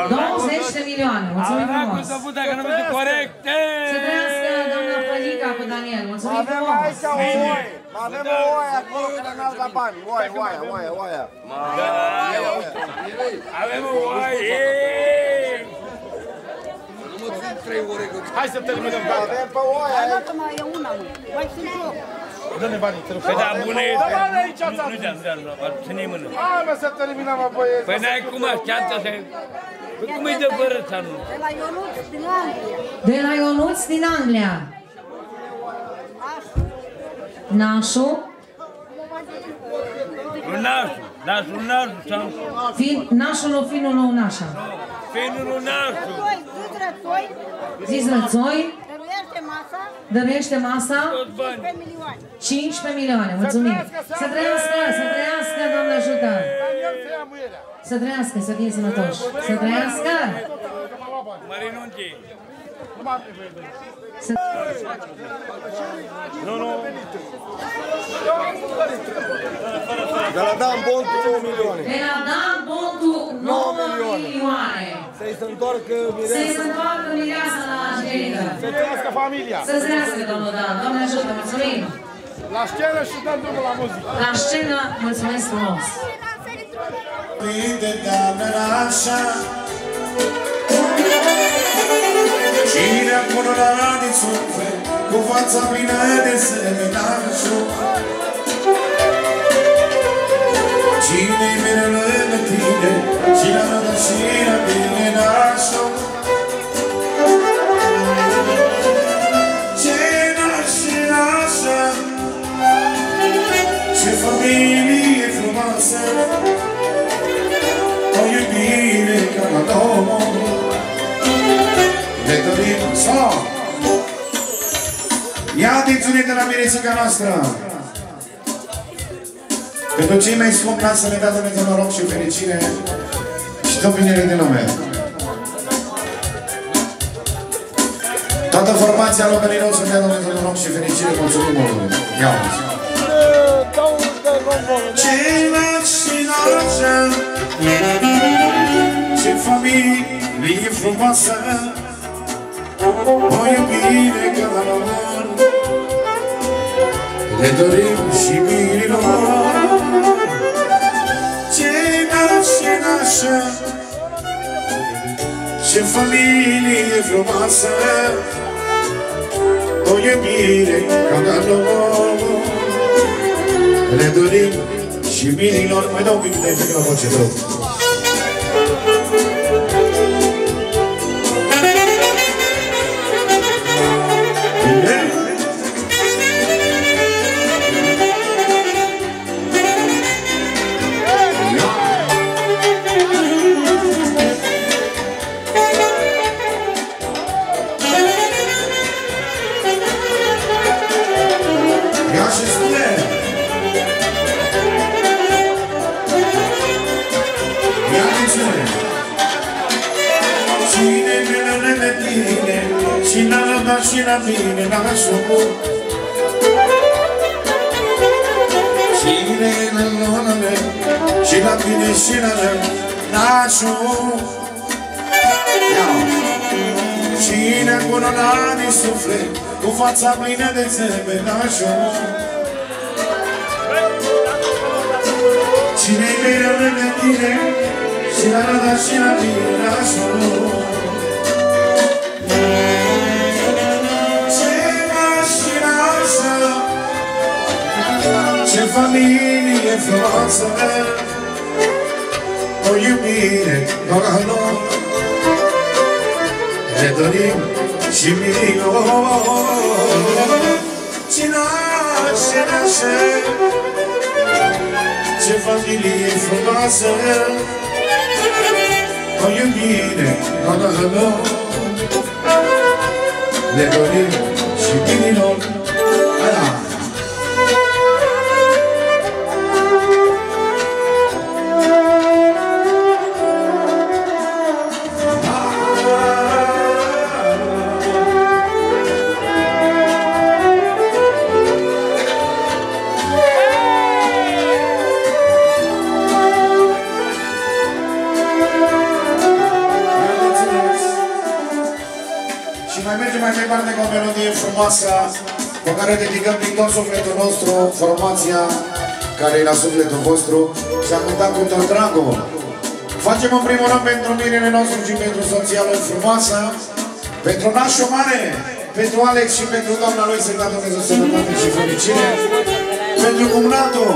20 de milioane. Mulțumim frumos. Dacă nu vezi corect. Să trăiască doamna Fălica cu Daniel. Mulțumim Avem frumos. aici o oaie. Avem o oaie acolo care n-au dat bani. Oaia. Avem o oaie. Hai să terminăm. Avem pe oaia. Hai, mă, că mai e una, mă. Mai sunt eu. Dă-ne banii, te rog. Păi da, bună e. Dă banii aici, Nu de-am, ține-i mână. Hai, mă, să terminăm, mă, băieți. Păi n-ai cum așteaptă să... Păi cum e de vărăța, nu? De la Ionuț din Anglia. De la Ionuț din Anglia. Nașu. Nașul sau... Nașul o finul nou nașa. Finul nașul. Zis Rățoi. Dăruiește masa. 15 15 milioane. Mulțumim. Să trăiască, Doamne ajută. Să trăiască, să fie sănătoși. Să trăiască. Mă renunți. Nu. De la Dan Bontu 9 milioane. De la Dan Bontu 9 milioane. Să-i se întoarcă Să-i se întoarcă mireasa la Angelica. Să trăiască familia. Să trăiască, domnul Dan. Doamne ajută, mulțumim. La scenă și dăm drumul la muzică. La scenă, mulțumesc frumos. Prinde doamnă așa Cine acolo la din suflet Cu fața plină de semenașu Cine-i mereu lângă tine Și la rădășina bine nașu Ce nașe așa Ce familie frumoasă O iubire ca la domnul Le dorim sau Ia atențiune de la mirețica noastră Pentru cei mai scumpi să ne dea Dumnezeu noroc și fericire Și tot binele din lume Toată formația Locălinor să dea Dumnezeu noroc și fericire Mulțumim mult Ia uzi Ce nași nașa Ce familie frumoasă O iubire ca la lor Le dorim și mirilor Ce nașe nașa Ce familie frumoasă O iubire ca la lor Le dorim și mirilor Mai dau un pic de efect la voce, rog Și la răbdat și la mine nașul Cine la lălălă Și la mine și la lă nașul Cine acolo la din suflet Cu fața plină de țebe nașul Cine-i mereu lângă tine Și la răbdat și la mine nașul Ce familie frumoasă O iubire ca lor Le dorim și mirilor Ce nașe, nașe Ce familie frumoasă O iubire ca lor Le dorim și mirilor Mai departe cu o melodie frumoasă pe care dedicăm din tot sufletul nostru formația care e la sufletul vostru și a cântat cu tot dragul. Facem în primul rând pentru mirele nostru și pentru soția lui frumoasă, pentru nașul mare, pentru Alex și pentru doamna lui să-i dea Dumnezeu sănătate și fericire, pentru cumnatul,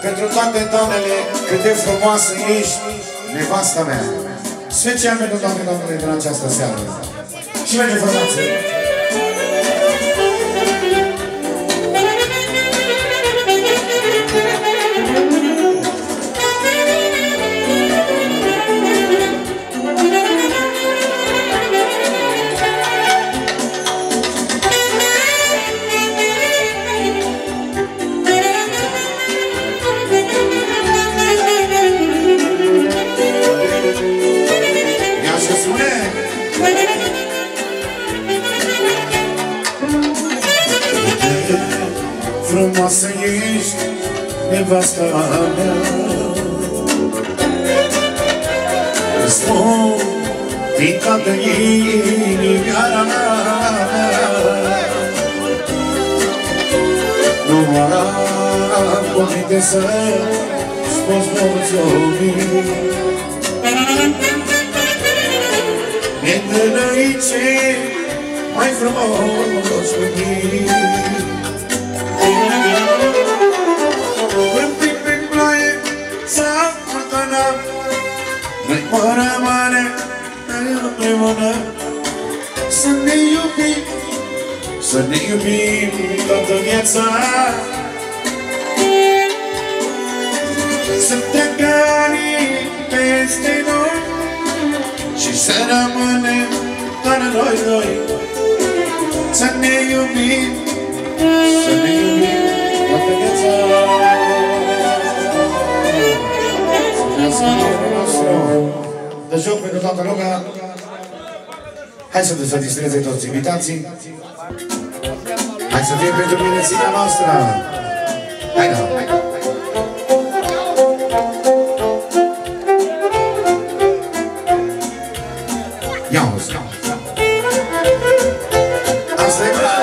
pentru toate doamnele cât de frumoasă ești, nevasta mea. Special pentru toate doamnele din această seară. Și merge formație. Ia și spune! Frumoasă ești, nevasta mea. Îți spun fiindcă de inimioara nu am cuvinte să-ți poți mulțumi. Mi-e aici mai frumos cu tine. Când pe ploaie s-a furtunat, noi mă rămâne împreună. Să ne iubim, să ne iubim toată viața. Să treacă anii peste noi și să rămânem doar noi doi. Să ne iubim, să ne iubim toată viața. Să trăiască nostru de joc pentru toată lumea. Hai să se distreze toți invitații. Hai să fie pentru binețirea noastră. Hai da, hai da. Ia-o-ți, ia-o-ți. Asta e bă!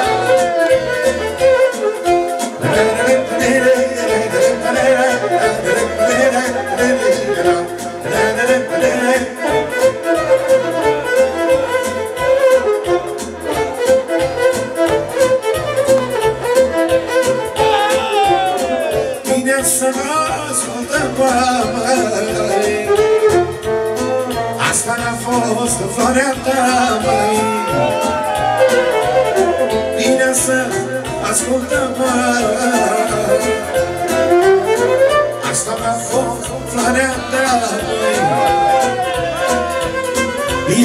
Bine să ascultăm, măi, asta n-a fost floarea ta, măi. Bine să ascultăm, măi, asta n-a fost floarea ta, măi.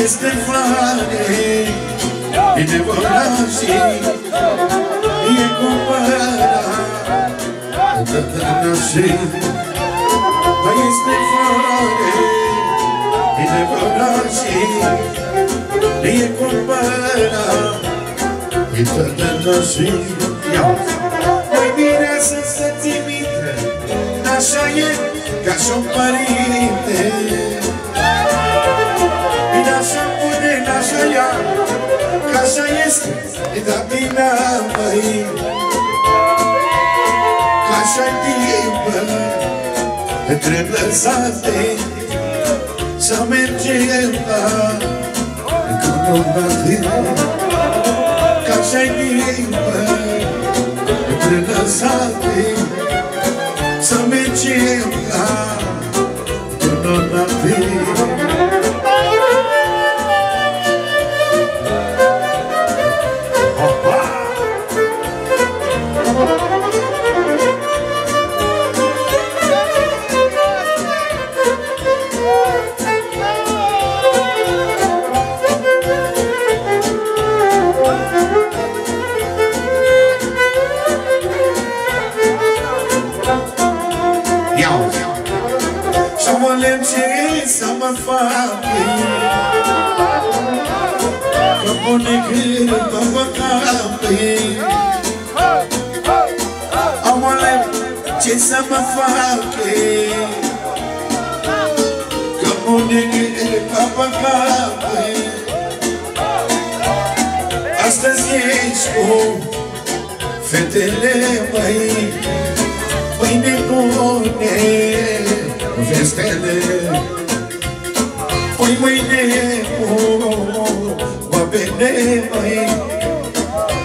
Este floare, e nevoie și e cumpărat. Mai este floare, e nevoie și e cumpărat. E tătătă și iau. Mai bine să se ții minte, așa e ca și-un părinte. Bine așa pune, așa ia, că așa este, e da bine, măi. Așa-i timpă, trebuie lăsate să mergem la economie. Că așa-i timpă, trebuie lăsate să mergem la economie. Să mă fac că pune când mă cape. Aoleu, ce să mă fac că pune când mă cape. Astăzi ești cu fetele, măi, mâine pune vestele. Păi mâine mă bine, măi,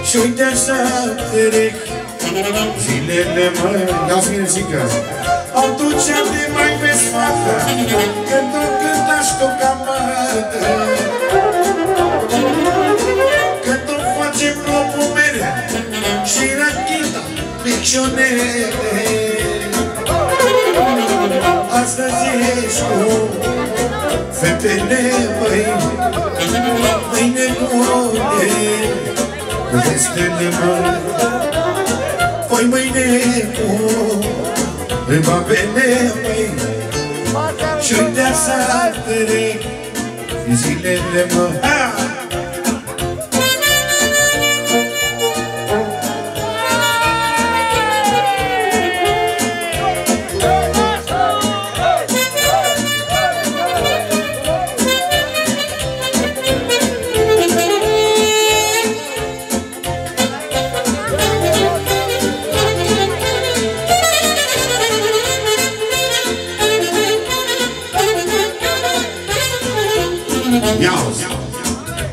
și uite așa trec zilele, măi. Ia-ți bine, zică. Atunci te mai vezi, fata, când o cântași tu ca mătă, când o facem locul mere și rachita picționere. Astăzi ești cu fetele, măi, mâine gune cu vestele, măi. Păi mâine babele, măi, și uite așa trec zilele, măi.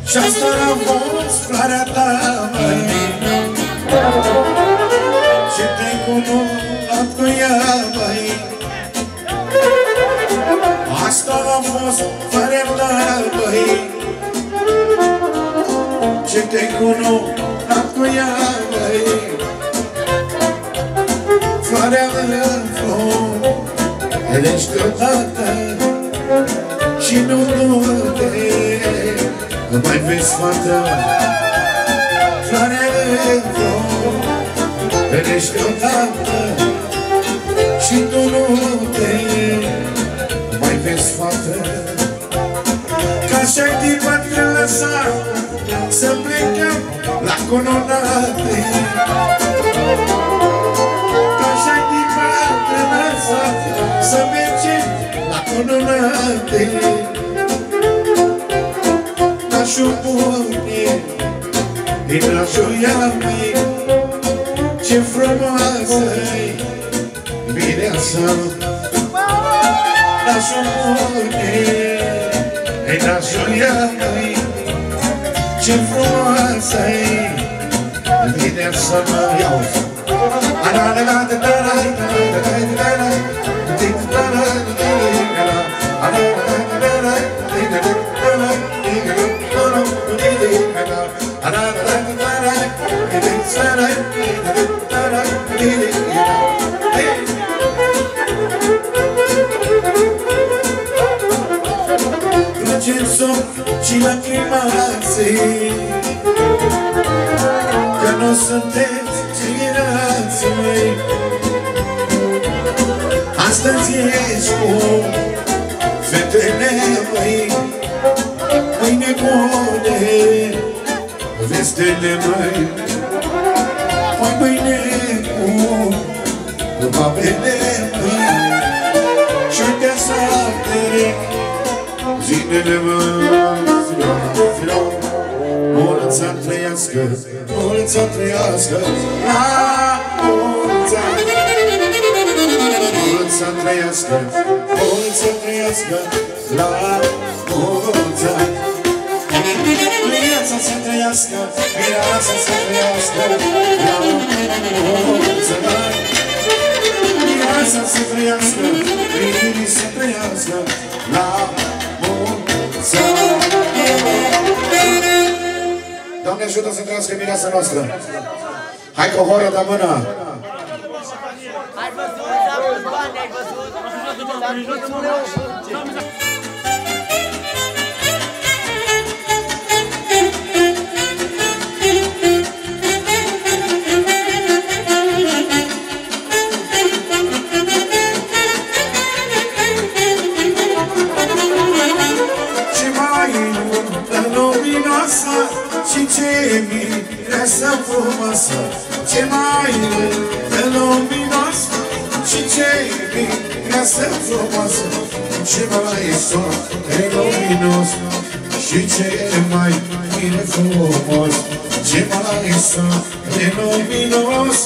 Și asta a fost floarea ta, măi. Și te-ai cununat cu ea, măi. Asta a fost floarea ta, măi. Și te-ai cununat cu ea, măi. Floarea în flor, ești câteodată și nu du-te, că mai vezi fată. Floarea în flor, ești câteodată și tu nu te mai vezi fată. Ca așa-i tipa te lăsa să plecăm la cununate. Să mergem la cununate. N-aș-o pune din ajuia mei. Ce frumoasă-i mireasa. N-aș-o pune din ajuia mei. Ce frumoasă-i mireasa mea. Ia-o-ți! Și lacrimați, că nu sunteți ceilalți, măi. Astăzi ești cu fetele, măi. Mâine bune vestele, măi. Păi mâine cu babele, măi. Și uite să trec zilele, măi. Mulți-a trăiască, mulți-a trăiască, la mulți-a. Mulți-a trăiască, mulți-a trăiască, la mulți-a. Viața să trăiască, viața să trăiască, la mulți-a. Viața să trăiască, viața să trăiască, la mulți-a. Doamne ajută să trăiască mireasa noastră. Hai cu o horă de mână. Ai văzut, am pus bani, ai văzut. Ce mai luminoasă și ce mireasă frumoasă. Ce mai luminoasă și ce mireasă frumoasă. Ce mai soare luminos și ce mai mire frumos. Ce mai soare luminos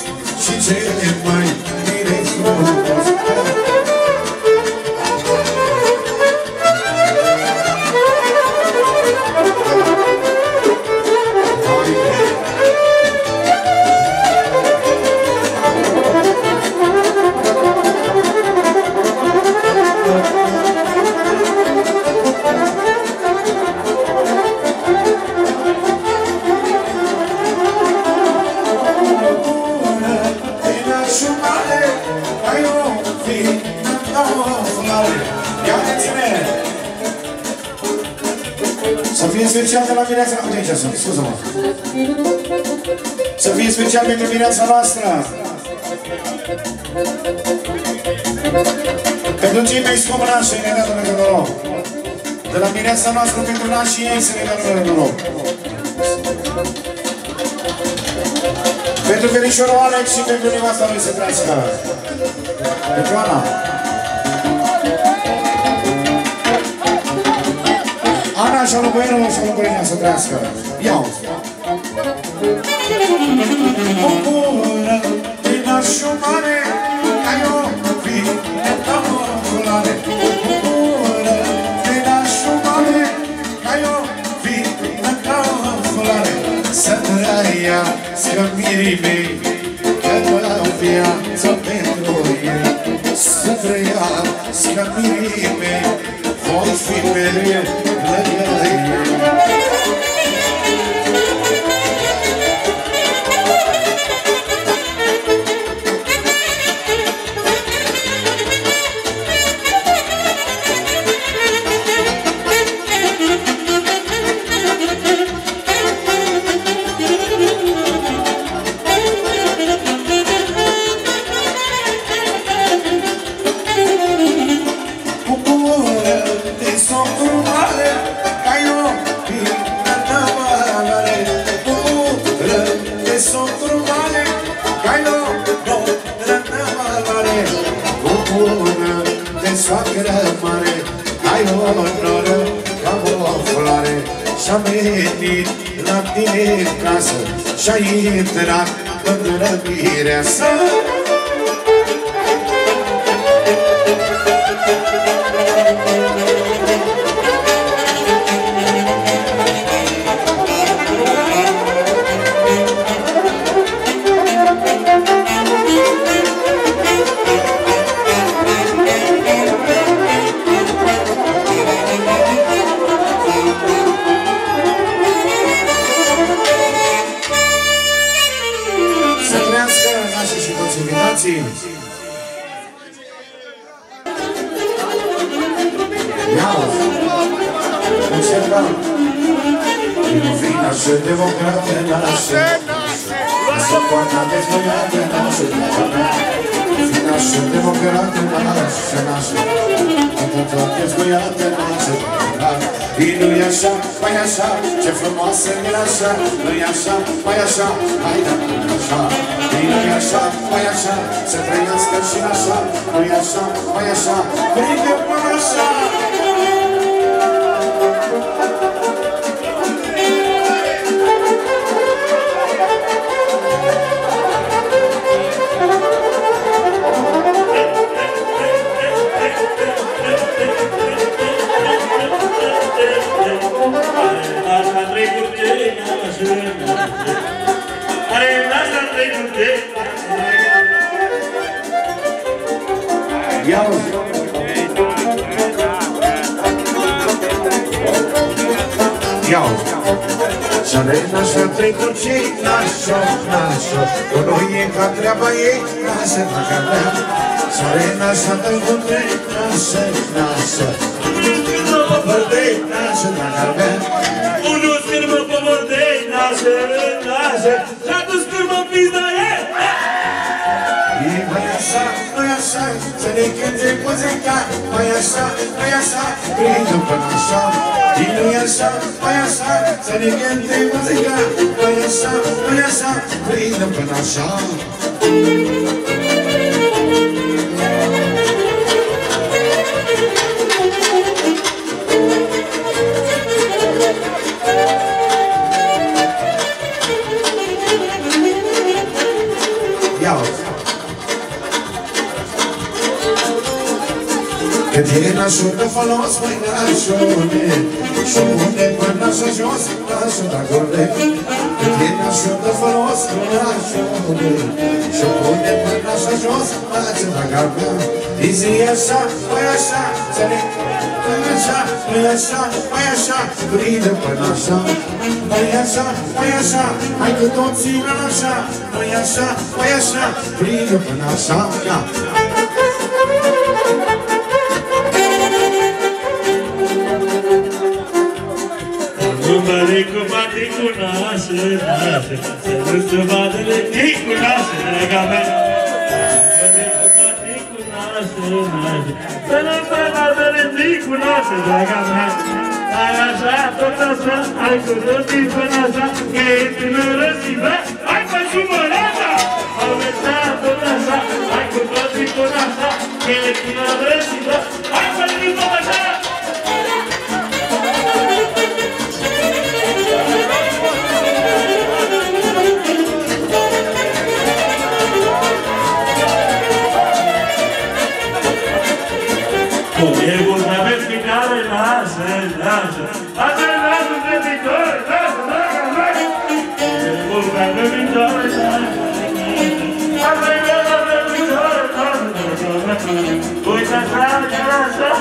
și ce mai mire frumos. Să fie special de la mireasa noastră. Scuză-mă. Să fie special pentru mireasa noastră. Pentru cei mai scumpi nași, ne dă Dumnezeu noroc. De la mireasa noastră pentru nașii ei să ne dă Dumnezeu noroc. Pentru verișorul Alex și pentru nevasta lui să trăiască. Pentru Ana. Ana și-a lui băienul și-a lui băienea să trăiască. Ia-o! O bună din așumare, ai o vineta măculare. O bună din așumare, ai o vineta mirii mei, chiar la viață pentru ei, să trăiască mirii mei, voi fi mereu lângă ei. Soacră mare, ai o noră ca o floare. Și-am venit la tine în casă și-ai intrat în mireasă. Nasze demokraty, nasze płata bezwojate, nasze demokraty, nasze bezwojate, nasze. I nu-i așa, mai așa, ce frumoasă e așa, nu-i așa, mai așa, hai da, nu-i așa. I nu-i așa, mai așa, să trăiască și așa, nu-i așa, mai așa, prinde până așa. Sarena și-a trecut cei nașo, cu noi e ca treaba ei, lasă dacă mea. Sarena și-a trecut cei nașo, mă vărdei, lasă dacă mea. Unul scârmă pe vărdei, lasă, și-a dus scârmă pizda ei. E mai așa, nu-i așa, să ne cânte muzica, mai așa, nu-i așa, prindă până așa. I nu-i așa, mai așa, să ne cânte muzica, mai așa, nu-i așa, prindă până așa. Că tine nașul de folos, măi nașule, și-o pune până așa jos, nașul de acorde. Că tine nașul de folos, măi nașule, și-o pune până așa jos, nașul de acorde. I zi așa, măi așa, să ne până așa, măi așa, mai așa, prinde până așa. Măi așa, măi așa, hai că toții la așa, măi așa, măi așa, prinde până așa, ia. Cu bate cu nașă, să nu se vadă de ei cu nașă, draga mea. Cu bate cu nașă, să nu se vadă de ei cu nașă, draga mea. Ai așa, tot așa, ai cu toții până așa, că e tânără și bă, ai pe jumărața. Au așa, tot așa, ai cu toții până așa, că e tânără și bă, ai pe jumărața. E vorba de picare, lasă, de picare, lasă, e vorba de picare, lasă. Uite așa, așa,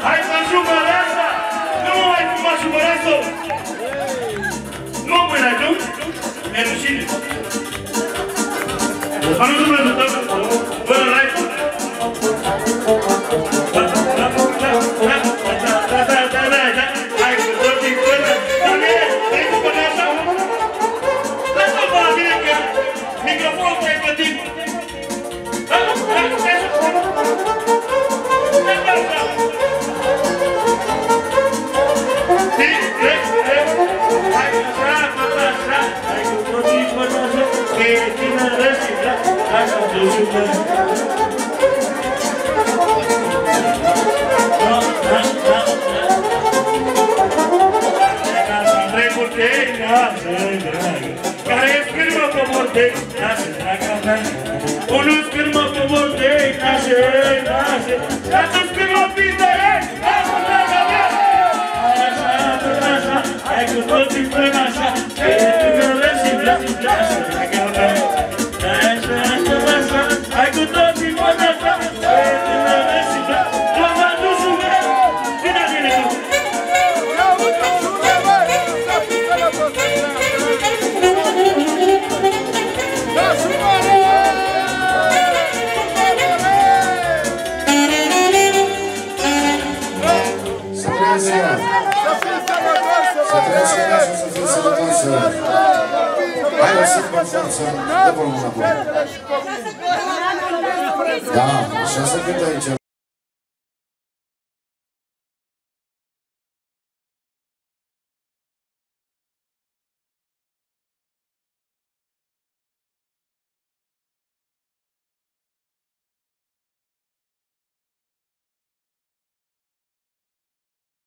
hai să jumăre asta! Nu mă mai fuma jumăre asta! Nu mă mai tu? E rușine! Am nu mă duc, până la aici! Hai să tot din până! Dar mine, ai cu până așa? Lasă-mă la mine că microfonul ți-ai plătit! Care e firmă pe morte, nașe, draga mea. Unul firmă pe morte, nașe, nașe. Și atunci firmă piză, nașe, draga mea. Așa, așa, hai cu toții până așa. E tânără și nașe, draga mea. Așa, așa, hai cu toții până așa. E tânără și nașe. Doamna, nu sună. Vine, vine tu. Să trăiască nașul, să fie sănătoasă. Hai, o să vă forță, dă-vă-l mâna bună. Da, așa se cântă aici.